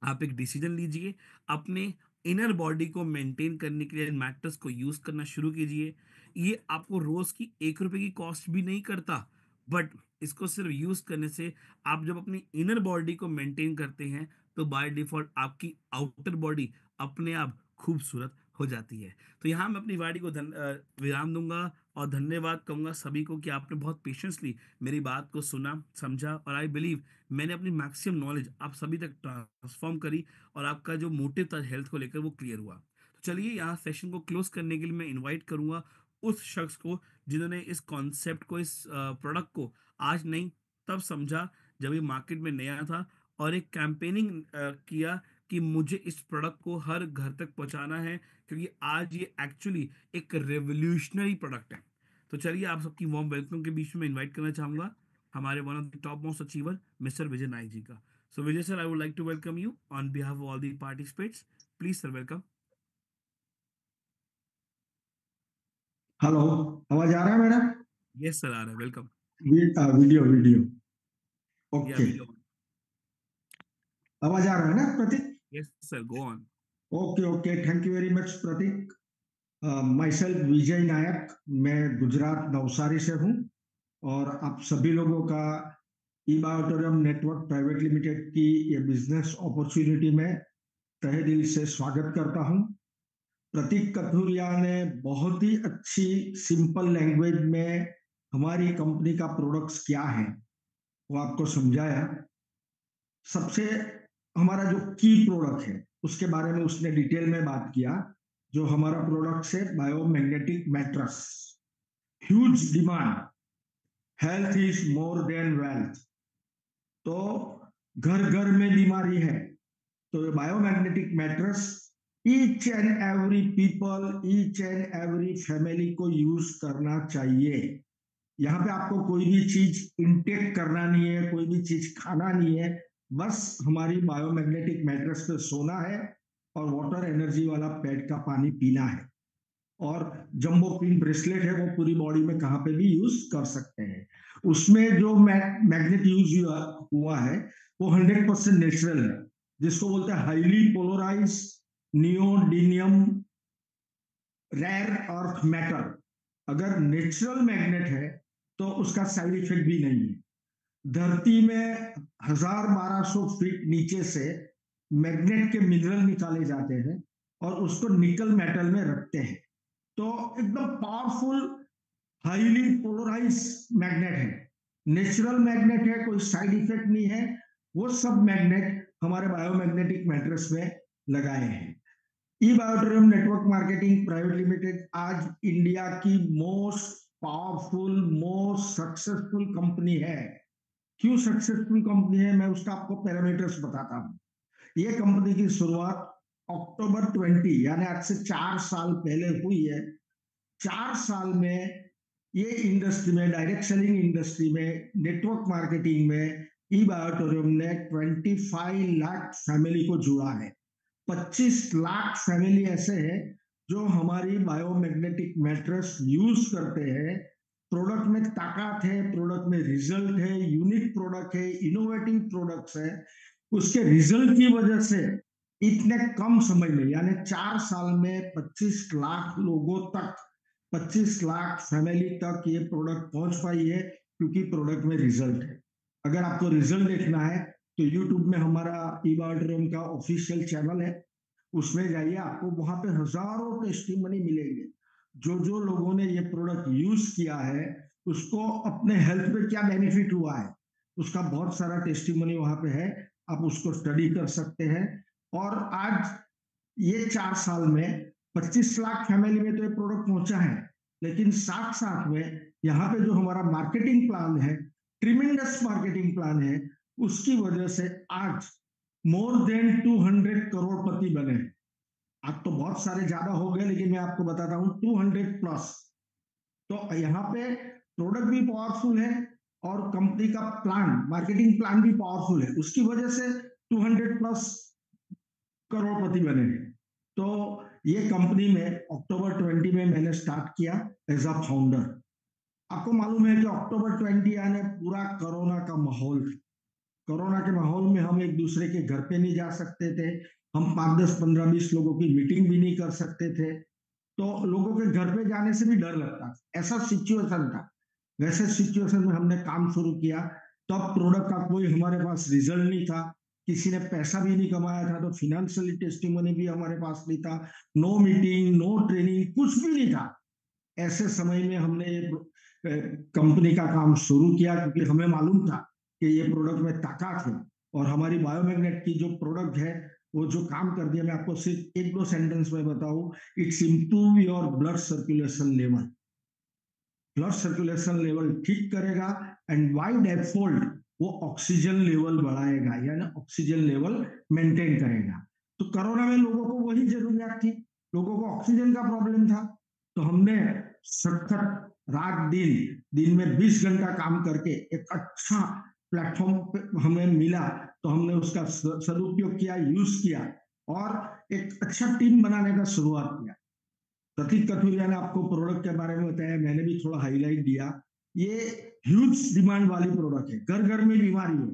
S1: आप एक डिसीजन लीजिए, अपने इनर बॉडी को मेंटेन करने के लिए मैट्रेस को यूज करना शुरू कीजिए। ये आपको रोज की 1 रुपए की कॉस्ट भी नहीं करता, बट इसको सिर्फ यूज करने से, आप जब अपनी इनर बॉडी को मेंटेन करते हैं, तो बाय डिफॉल्ट आपकी आउटर बॉडी अपने आप खूबसूरत हो जाती है। तो यहाँ मैं अपनी वाणी को विराम दूंगा, और धन्यवाद कहूंगा सभी को कि आपने बहुत पेशेंसली मेरी बात को सुना, समझा, और आई बिलीव मैंने अपनी मैक्सिमम नॉलेज आप सभी तक ट्रांसफॉर्म करी, और आपका जो मोटिव था हेल्थ को लेकर वो क्लियर हुआ। तो चलिए, यहाँ सेशन को क्लोज करने के लिए मैं इनवाइट करूंगा उस शख्स को जिन्होंने इस कॉन्सेप्ट को, इस प्रोडक्ट को आज नहीं तब समझा जब ये मार्केट में नया था, और एक कैंपेनिंग किया कि मुझे इस प्रोडक्ट को हर घर तक पहुंचाना है, क्योंकि आज ये एक्चुअली एक रेवोल्यूशनरी प्रोडक्ट है। तो चलिए, आप सबकी वार्म वेलकम के बीच में इनवाइट करना चाहूंगा हमारे one of the top most achiever mister Vijay Naik ji का। So Vijay sir, I would like to welcome you on behalf of all the participants. Please sir, welcome.
S2: Hello. आवाज आ रहा है मेरा?
S1: यस सर, आ रहा है, वेलकम।
S2: Video video.
S1: या
S2: ओके।
S1: वीडियो।
S2: आवाज आ रहा है ना Pratik?
S1: Yes sir, go on.
S2: Okay okay, thank you very much Pratik. Myself Vijay Nayak, मैं गुजरात नवसारी से हूँ, और आप सभी लोगों का ई बायोटोरियम नेटवर्क प्राइवेट लिमिटेड की ये बिजनेस अपॉर्चुनिटी में तहे दिल से स्वागत करता हूँ। प्रतीक कथुरिया ने बहुत ही अच्छी सिंपल लैंग्वेज में हमारी कंपनी का प्रोडक्ट्स क्या है वो आपको समझाया। सबसे हमारा जो की प्रोडक्ट है उसके बारे में उसने डिटेल में बात किया। जो हमारा प्रोडक्ट है biomagnetic mattress, huge demand, health is more than wealth. तो घर घर में बीमारी है, तो biomagnetic mattress each and every people, each and every family को यूज करना चाहिए। यहाँ पे आपको कोई भी चीज इनटेक करना नहीं है, कोई भी चीज खाना नहीं है, बस हमारी बायोमैग्नेटिक मैट्रेस पे सोना है और वाटर एनर्जी वाला पेट का पानी पीना है। और जंबो पिन ब्रेसलेट है वो पूरी बॉडी में कहाँ पे भी यूज कर सकते हैं। उसमें जो मैग्नेट यूज हुआ है वो 100% नेचुरल है, जिसको बोलते हैं highly polarize neodymium rare earth metal. अगर नेचुरल मैग्नेट है तो उसका साइड इफेक्ट भी नहीं है। धरती में 1200 फीट नीचे से मैग्नेट के मिनरल निकाले जाते हैं और उसको निकल मेटल में रखते हैं। तो एकदम पावरफुल हाईली पोलराइज मैग्नेट है, नेचुरल मैग्नेट है, कोई साइड इफेक्ट नहीं है। वो सब मैग्नेट हमारे बायोमैग्नेटिक मैट्रेस में लगाए हैं। ई बायोटोरियम नेटवर्क मार्केटिंग प्राइवेट लिमिटेड आज इंडिया की most powerful, most successful company है। क्यों सक्सेसफुल कंपनी है, मैं उसका आपको पैरामीटर्स बताता हूँ। ये कंपनी की शुरुआत अक्टूबर 20 यानी आज से 4 साल पहले हुई है। 4 साल में ये इंडस्ट्री में, डायरेक्ट सेलिंग इंडस्ट्री में, नेटवर्क मार्केटिंग में ई बायोटोरियम ने 25 लाख फैमिली को जुड़ा है। 25 लाख फैमिली ऐसे हैं जो हमारी बायोमैग्नेटिक मैट्रेस यूज करते हैं। प्रोडक्ट में ताकत है, प्रोडक्ट में रिजल्ट है, यूनिक प्रोडक्ट है, इनोवेटिव प्रोडक्ट्स है। उसके रिजल्ट की वजह से इतने कम समय में यानी 4 साल में 25 लाख लोगों तक 25 लाख फैमिली तक ये प्रोडक्ट पहुंच पाई है, क्योंकि प्रोडक्ट में रिजल्ट है। अगर आपको रिजल्ट देखना है तो यूट्यूब में हमारा ईबायोट्रियम का ऑफिशियल चैनल है, उसमें जाइए, आपको वहां पे हजारों टेस्टिमनी मिलेंगे। जो जो लोगों ने ये प्रोडक्ट यूज किया है, उसको अपने हेल्थ पे क्या बेनिफिट हुआ है, उसका बहुत सारा टेस्टिमनी वहां पे है। आप उसको स्टडी कर सकते हैं। और आज ये 4 साल में 25 लाख फैमिली में तो ये प्रोडक्ट पहुंचा है, लेकिन साथ साथ में यहाँ पे जो हमारा मार्केटिंग प्लान है, ट्रिमेंडस मार्केटिंग प्लान है, उसकी वजह से आज मोर देन 200 करोड़पति बने हैं। अब तो बहुत सारे ज्यादा हो गए, लेकिन मैं आपको बताता हूँ 200 प्लस। तो यहाँ पे प्रोडक्ट भी पावरफुल है और कंपनी का प्लान, मार्केटिंग प्लान भी पावरफुल है, उसकी वजह से 200 प्लस करोड़पति बने हैं। तो ये कंपनी में अक्टूबर 20 में मैंने स्टार्ट किया एज अ फाउंडर। आपको मालूम है कि अक्टूबर 20 यानी पूरा कोरोना का माहौल था। कोरोना के माहौल में हम एक दूसरे के घर पे नहीं जा सकते थे, हम 5, 10, 15, 20 लोगों की मीटिंग भी नहीं कर सकते थे। तो लोगों के घर पे जाने से भी डर लगता था, ऐसा सिचुएशन था। वैसे सिचुएशन में हमने काम शुरू किया। तब प्रोडक्ट का कोई हमारे पास रिजल्ट नहीं था, किसी ने पैसा भी नहीं कमाया था, तो फिनेंशियली टेस्टिमनी भी हमारे पास नहीं था, नो मीटिंग, नो ट्रेनिंग, कुछ भी नहीं था। ऐसे समय में हमने कंपनी का काम शुरू किया, क्योंकि हमें मालूम था कि ये प्रोडक्ट में ताकत है। और हमारी बायोमैग्नेट की जो प्रोडक्ट है, वो जो काम कर दिया, मैं आपको सिर्फ एक दो सेंटेंस में बताऊं, it's improve your blood circulation level. Blood circulation level ठीक करेगा, एंड वाइड एफोल्ड वो ऑक्सीजन लेवल बढ़ाएगा, यानी ऑक्सीजन लेवल मेंटेन करेगा। तो कोरोना में लोगों को वही जरूरियात थी, लोगों को ऑक्सीजन का प्रॉब्लम था। तो हमने सखत रात दिन, दिन में 20 घंटा काम करके एक अच्छा प्लेटफॉर्म पे हमें मिला, तो हमने उसका सदुपयोग किया, यूज किया, और एक अच्छा टीम बनाने का शुरुआत किया। प्रतीक कथुरिया ने आपको प्रोडक्ट के बारे में बताया, मैंने भी थोड़ा हाईलाइट दिया। ये ह्यूज डिमांड वाली प्रोडक्ट है, घर घर में बीमारी है।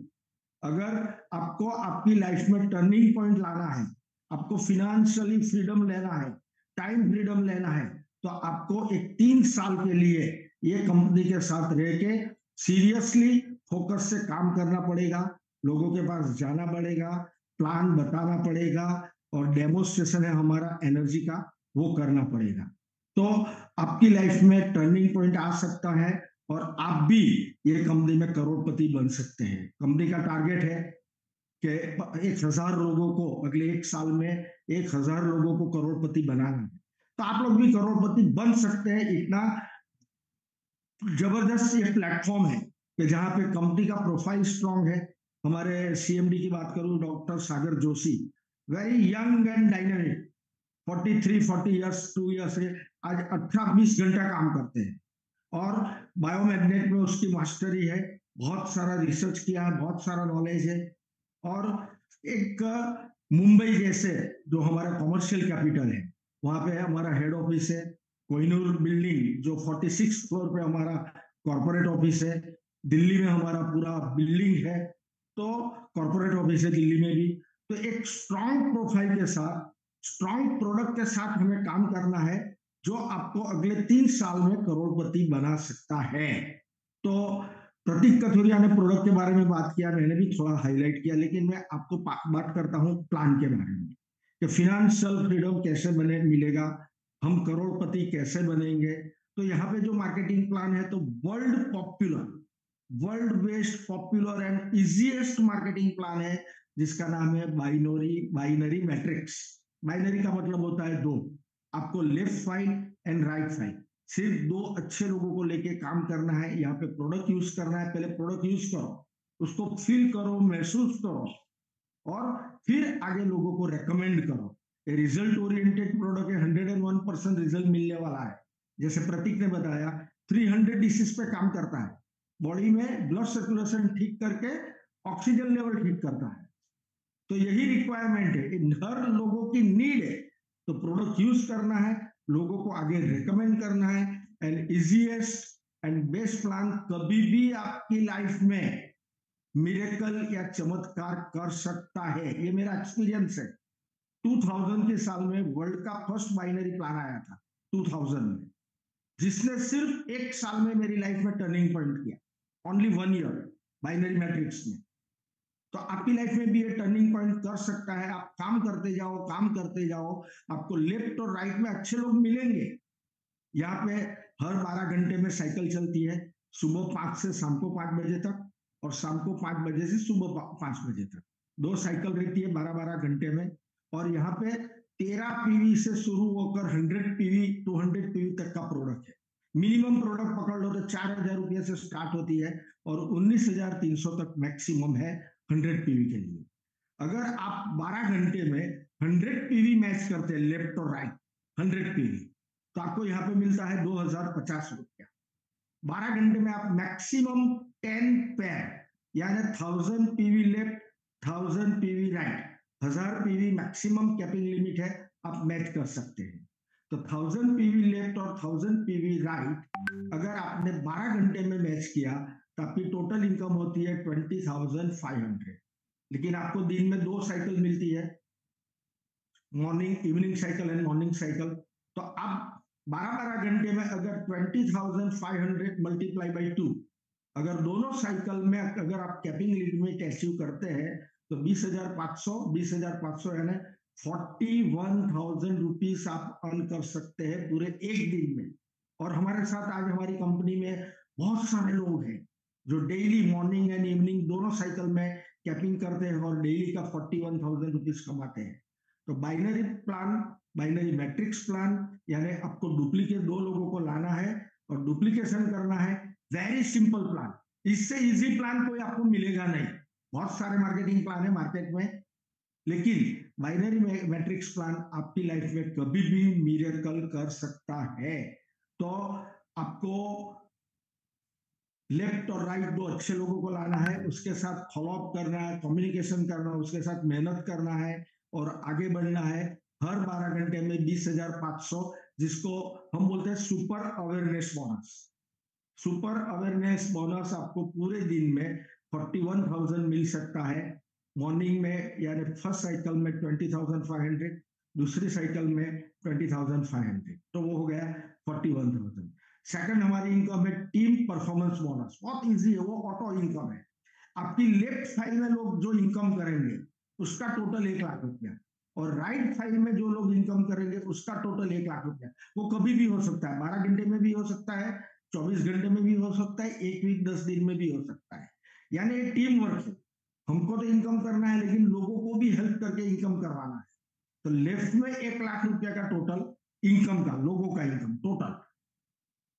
S2: अगर आपको आपकी लाइफ में टर्निंग पॉइंट लाना है, आपको फिनेंशियली फ्रीडम लेना है, टाइम फ्रीडम लेना है, तो आपको एक 3 साल के लिए ये कंपनी के साथ रह के सीरियसली फोकस से काम करना पड़ेगा। लोगों के पास जाना पड़ेगा, प्लान बताना पड़ेगा, और डेमोस्ट्रेशन है हमारा एनर्जी का, वो करना पड़ेगा। तो आपकी लाइफ में टर्निंग पॉइंट आ सकता है, और आप भी ये कंपनी में करोड़पति बन सकते हैं। कंपनी का टारगेट है कि 1,000 लोगों को अगले 1 साल में 1,000 लोगों को करोड़पति बनाना है। तो आप लोग भी करोड़पति बन सकते हैं। इतना जबरदस्त ये प्लेटफॉर्म है कि जहां पे कंपनी का प्रोफाइल स्ट्रांग है। हमारे सीएमडी की बात करूं, doctor Sagar Joshi, very young and dynamic, 43-40 years, 2 years से आज 18-20 घंटा काम करते हैं। और बायोमैग्नेट में उसकी मास्टरी है, बहुत सारा रिसर्च किया है, बहुत सारा नॉलेज है। और एक मुंबई जैसे जो हमारा कॉमर्शियल कैपिटल है, वहां पे हमारा हेड ऑफिस है, कोहिनूर बिल्डिंग जो 46 फ्लोर पे हमारा कॉर्पोरेट ऑफिस है। दिल्ली में हमारा पूरा बिल्डिंग है, तो कॉर्पोरेट ऑफिस है दिल्ली में भी। तो एक स्ट्रांग प्रोफाइल के साथ, स्ट्रांग प्रोडक्ट के साथ हमें काम करना है, जो आपको अगले 3 साल में करोड़पति बना सकता है। तो प्रतीक कथुरिया ने प्रोडक्ट के बारे में बात किया, मैंने भी थोड़ा हाईलाइट किया, लेकिन मैं आपको बात करता हूँ प्लान के बारे में कि फिनेंशियल फ्रीडम कैसे बने मिलेगा, हम करोड़पति कैसे बनेंगे। तो यहाँ पे जो मार्केटिंग प्लान है, तो world popular, world best popular and easiest marketing plan है, जिसका नाम है बाइनरी मैट्रिक्स। बाइनरी का मतलब होता है दो, आपको left side and right side, सिर्फ दो अच्छे लोगों को लेके काम करना है। यहाँ पे प्रोडक्ट यूज करना है, पहले प्रोडक्ट यूज करो, उसको फील करो, महसूस करो, और फिर आगे लोगों को रेकमेंड करो। ये रिजल्ट ओरिएंटेड प्रोडक्ट है, 101% रिजल्ट मिलने वाला है। जैसे प्रतीक ने बताया, 300 डिसीज पे काम करता है, बॉडी में ब्लड सर्कुलेशन ठीक करके ऑक्सीजन लेवल ठीक करता है। तो यही रिक्वायरमेंट है, हर लोगों की नीड है। तो प्रोडक्ट यूज करना है, लोगों को आगे रिकमेंड करना है, and easiest and best plan कभी भी आपकी लाइफ में मिरेकल या चमत्कार कर सकता है। ये मेरा एक्सपीरियंस है। 2000 के साल में वर्ल्ड का फर्स्ट बाइनरी प्लान आया था, 2000 में। जिसने सिर्फ 1 साल में मेरी लाइफ में टर्निंग पॉइंट किया, ओनली 1 ईयर, बाइनरी मैट्रिक्स में। तो आपकी लाइफ में भी ये टर्निंग पॉइंट कर सकता है। आप काम करते जाओ, काम करते जाओ, आपको लेफ्ट और राइट में अच्छे लोग मिलेंगे। यहाँ पे हर 12 घंटे में साइकिल चलती है, सुबह 5 से शाम को 5 बजे तक, और शाम को 5 बजे से सुबह 5 बजे तक। 2 साइकिल रहती है 12-12 घंटे में। और यहाँ पे 13 पीवी से शुरू होकर 100 पीवी 200 पीवी तक का प्रोडक्ट है। मिनिमम प्रोडक्ट पकड़ लो तो 4,000 रुपये से स्टार्ट होती है, और 19,300 तक मैक्सिमम है 100 पीवी के लिए। अगर आप 12 घंटे में 100 पीवी मैच करते हैं, लेफ्ट और राइट 100 पीवी, तो आपको यहाँ पे मिलता है 2,050 रुपया। 12 घंटे में आप मैक्सिमम 10 पेयर, यानी 1,000 PV left, 1,000 PV right, 1,000 PV maximum capping limit है, आप मैच कर सकते हैं। तो 1,000 पीवी लेफ्ट और 1,000 पीवी राइट अगर आपने 12 घंटे में मैच किया, तो आपकी टोटल इनकम होती है 20,500। लेकिन आपको दिन में 2 साइकिल मिलती है, morning evening cycle and morning cycle. तो आप 12-12 घंटे में अगर 20,500 मल्टीप्लाई बाई 2, अगर दोनों साइकिल में अगर आप कैपिंग लिमिट अचीव करते हैं, तो 20,500 यानी 41,000 रुपीज आप अर्न कर सकते हैं पूरे एक दिन में। और हमारे साथ आज हमारी कंपनी में बहुत सारे लोग हैं जो डेली मॉर्निंग एंड इवनिंग दोनों साइकिल में कैपिंग करते हैं और डेली का 41,000 रुपीज कमाते हैं। तो binary plan, binary matrix plan, यानी आपको डुप्लीकेट 2 लोगों को लाना है और डुप्लीकेशन करना है। वेरी सिंपल प्लान, इससे इजी प्लान कोई आपको मिलेगा नहीं। बहुत सारे मार्केटिंग प्लान है मार्केट में, लेकिन बाइनरी मैट्रिक्स प्लान आपकी लाइफ में कभी भी मिरेकल कर सकता है। तो आपको लेफ्ट और राइट 2 अच्छे लोगों को लाना है, उसके साथ फॉलोअप करना है, कम्युनिकेशन करना है, उसके साथ मेहनत करना है और आगे बढ़ना है। हर 12 घंटे में 20,500, जिसको हम बोलते हैं super awareness bonus. Super awareness bonus आपको पूरे दिन में 41,000 मिल सकता है। मॉर्निंग में यानी फर्स्ट साइकिल में 20,500, दूसरी साइकिल में 20,500, तो वो हो गया 41,000। सेकंड हमारी इनकम है टीम परफॉर्मेंस बोनस। बहुत इजी है, वो ऑटो इनकम है। आपकी लेफ्ट साइड में लोग जो इनकम करेंगे उसका टोटल 1,00,000 रुपया, और राइट साइड में जो लोग इनकम करेंगे उसका टोटल 1,00,000 रुपया। वो कभी भी हो सकता है, 12 घंटे में भी हो सकता है, 24 घंटे में भी हो सकता है, एक वीक 10 दिन में भी हो सकता है। यानी ये टीम वर्क है। हमको तो इनकम करना है, लेकिन लोगों को भी हेल्प करके इनकम करवाना है। तो लेफ्ट में 1,00,000 रुपया का टोटल इनकम का, लोगों का इनकम टोटल,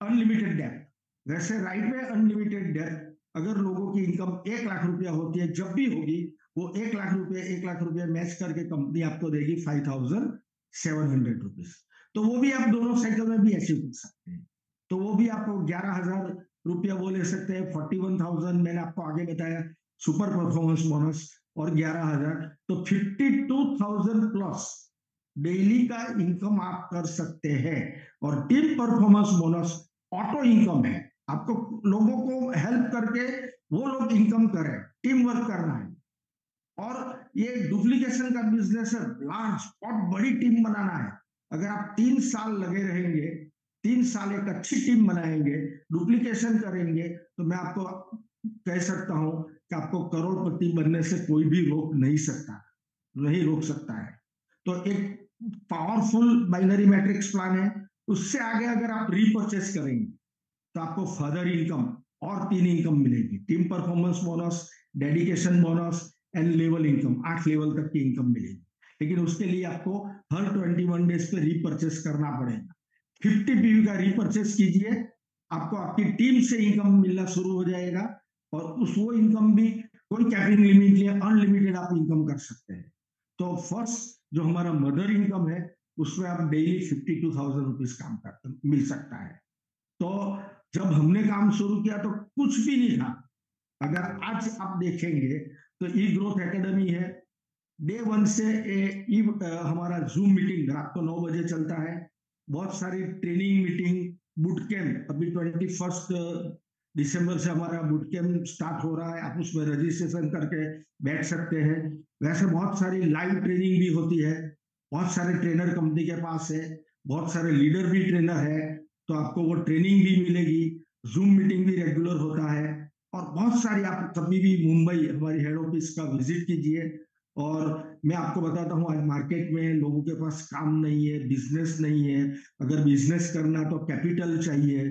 S2: अनलिमिटेड डेप्थ। वैसे राइट में अनलिमिटेड डेप्थ, अगर लोगों की इनकम 1,00,000 रुपया होती है, जब भी होगी वो 1,00,000 रुपये मैच करके कंपनी आपको देगी 5,700 रुपीज। तो वो भी आप दोनों साइकिल में भी अचीव कर सकते हैं। तो वो भी आपको 11,000 रुपया वो ले सकते हैं। 41,000 मैंने आपको आगे बताया सुपर परफॉर्मेंस बोनस, और 11,000, तो 52,000 प्लस डेली का इनकम आप कर सकते हैं। और team performance bonus auto income है, आपको लोगों को हेल्प करके वो लोग इनकम करें, टीम वर्क करना है। और ये डुप्लीकेशन का बिजनेस है, लार्ज बहुत बड़ी टीम बनाना है। अगर आप 3 साल लगे रहेंगे, 3 साल एक अच्छी टीम बनाएंगे, डुप्लीकेशन करेंगे, तो मैं आपको कह सकता हूं कि आपको करोड़पति बनने से कोई भी रोक नहीं सकता, नहीं रोक सकता है। तो एक पावरफुल बाइनरी मैट्रिक्स प्लान है। उससे आगे अगर आप रीपर्चेस करेंगे, तो आपको फर्दर इनकम और 3 इनकम मिलेगी, team performance bonus, dedication bonus and level income. 8 level तक की इनकम मिलेगी, लेकिन उसके लिए आपको हर 21 डेज पे रीपर्चेस करना पड़ेगा। 50 पीवी का रीपर्चेस कीजिए, आपको आपकी टीम से इनकम मिलना शुरू हो जाएगा, और उस वो इनकम भी कोई कैपिंग लिमिट नहीं है, अनलिमिटेड आप इनकम कर सकते हैं। तो फर्स्ट जो हमारा मदर इनकम है, उसमें आप डेली 52,000 रुपीज काम करते मिल सकता है। तो जब हमने काम शुरू किया तो कुछ भी नहीं था। अगर आज आप देखेंगे तो ई ग्रोथ एकेडमी है, डे 1 से हमारा जूम मीटिंग रात को 9 बजे चलता है। बहुत सारी ट्रेनिंग मीटिंग, बुट कैंप, अभी 21 दिसंबर से हमारा बुट कैंप स्टार्ट हो रहा है, आप उसमें रजिस्ट्रेशन करके बैठ सकते हैं। वैसे बहुत सारी लाइव ट्रेनिंग भी होती है, बहुत सारे ट्रेनर कंपनी के पास है, बहुत सारे लीडर भी ट्रेनर है, तो आपको वो ट्रेनिंग भी मिलेगी, ज़ूम मीटिंग भी रेगुलर होता है और बहुत सारी आप कभी भी मुंबई हमारी हेड ऑफिस का विजिट कीजिए और मैं आपको बताता हूँ आज मार्केट में लोगों के पास काम नहीं है, बिज़नेस नहीं है, अगर बिज़नेस करना तो कैपिटल चाहिए।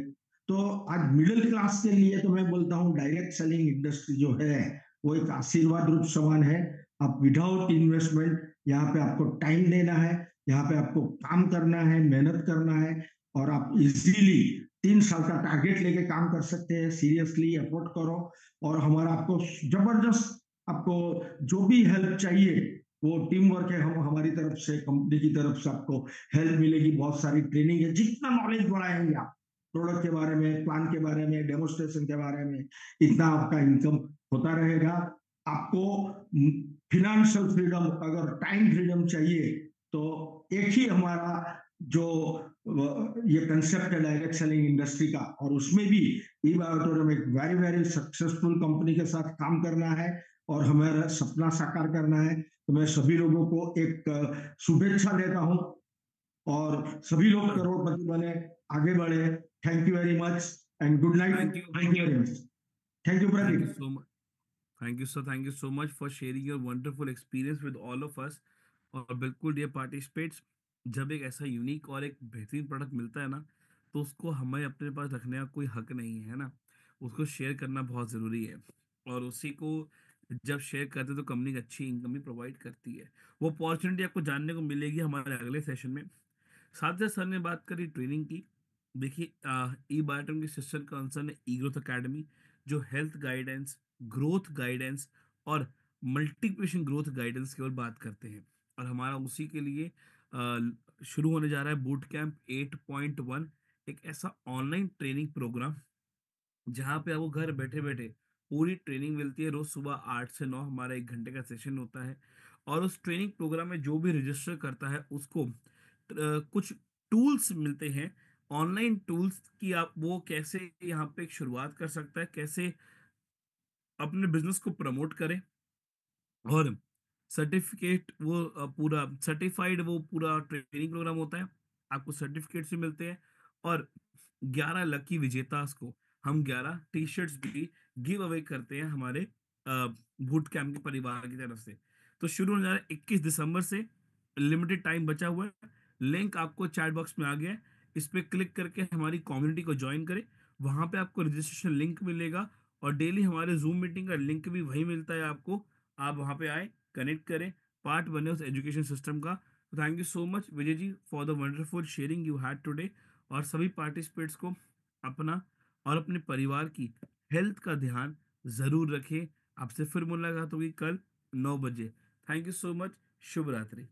S2: तो आज मिडल क्लास के लिए तो मैं बोलता हूँ डायरेक्ट सेलिंग इंडस्ट्री जो है, वो एक आशीर्वाद रूप समान है। आप विदाउट इन्वेस्टमेंट यहाँ पे आपको टाइम देना है, यहाँ पे आपको काम करना है, मेहनत करना है और आप इजीली 3 साल का टारगेट लेके काम कर सकते हैं। सीरियसली एफोर्ट करो और हमारा आपको जबरदस्त आपको जो भी हेल्प चाहिए वो टीम वर्क है, हम हमारी तरफ से कंपनी की तरफ से आपको हेल्प मिलेगी। बहुत सारी ट्रेनिंग है, जितना नॉलेज बढ़ाएंगे आप प्रोडक्ट के बारे में, प्लान के बारे में, डेमोस्ट्रेशन के बारे में, इतना आपका इनकम होता रहेगा। आपको फिनेंशियल फ्रीडम, अगर टाइम फ्रीडम चाहिए तो एक ही हमारा जो ये कंसेप्ट है डायरेक्ट सेलिंग इंडस्ट्री का, और उसमें भी ई बायोटोरियम एक वेरी वेरी सक्सेसफुल कंपनी के साथ काम करना है और हमारा सपना साकार करना है। तो मैं सभी लोगों को एक शुभेच्छा देता हूँ और सभी लोग करोड़पति बने, आगे बढ़े। Thank you very much and good night.
S1: Thank you,
S2: thank you very much. Thank you
S1: thank you
S2: Pradeep.
S1: So much. Thank you sir, thank you so much for sharing your wonderful experience with all of us. और बिल्कुल डियर पार्टिसिपेट्स, जब एक ऐसा यूनिक और एक बेहतरीन प्रोडक्ट मिलता है ना, तो उसको हमें अपने पास रखने का कोई हक नहीं है ना, उसको शेयर करना बहुत ज़रूरी है। और उसी को जब शेयर करते हैं तो कंपनी अच्छी इनकम भी प्रोवाइड करती है। वो अपॉर्चुनिटी आपको जानने को मिलेगी हमारे अगले सेशन में। साथ ही सर ने बात करी ट्रेनिंग की। देखिए, ई बायोटम की सिस्टर कंसर्न है ई ग्रोथ अकेडमी, जो हेल्थ गाइडेंस, ग्रोथ गाइडेंस और मल्टीप्लिकेशन ग्रोथ गाइडेंस की ओर बात करते हैं। और हमारा उसी के लिए शुरू होने जा रहा है बूट कैंप 8.1, एक ऐसा ऑनलाइन ट्रेनिंग प्रोग्राम जहाँ पे आपको घर बैठे बैठे पूरी ट्रेनिंग मिलती है। रोज सुबह 8 से 9 हमारा 1 घंटे का सेशन होता है। और उस ट्रेनिंग प्रोग्राम में जो भी रजिस्टर करता है उसको कुछ टूल्स मिलते हैं, ऑनलाइन टूल्स, कि आप वो कैसे यहाँ पे एक शुरुआत कर सकता है, कैसे अपने बिजनेस को प्रमोट करें। और सर्टिफिकेट, वो पूरा सर्टिफाइड वो पूरा ट्रेनिंग प्रोग्राम होता है। आपको सर्टिफिकेट्स भी मिलते हैं और 11 लकी विजेतास को हम 11 टी शर्ट्स भी गिव अवे करते हैं हमारे बूट कैंप के परिवार की तरफ से। तो शुरू होने जा रहा है 21 दिसंबर से, लिमिटेड टाइम बचा हुआ है। लिंक आपको चैट बॉक्स में आ गया है, इस पे क्लिक करके हमारी कम्युनिटी को ज्वाइन करें। वहां पे आपको रजिस्ट्रेशन लिंक मिलेगा और डेली हमारे जूम मीटिंग का लिंक भी वही मिलता है आपको। आप वहां पे आए, कनेक्ट करें, पार्ट बने उस एजुकेशन सिस्टम का। Thank you so much Vijay ji for the wonderful sharing you had today. और सभी पार्टिसिपेट्स को अपना और अपने परिवार की हेल्थ का ध्यान जरूर रखें। आपसे फिर मुलाकात होगी कल 9 बजे। Thank you so much. शुभ रात्रि।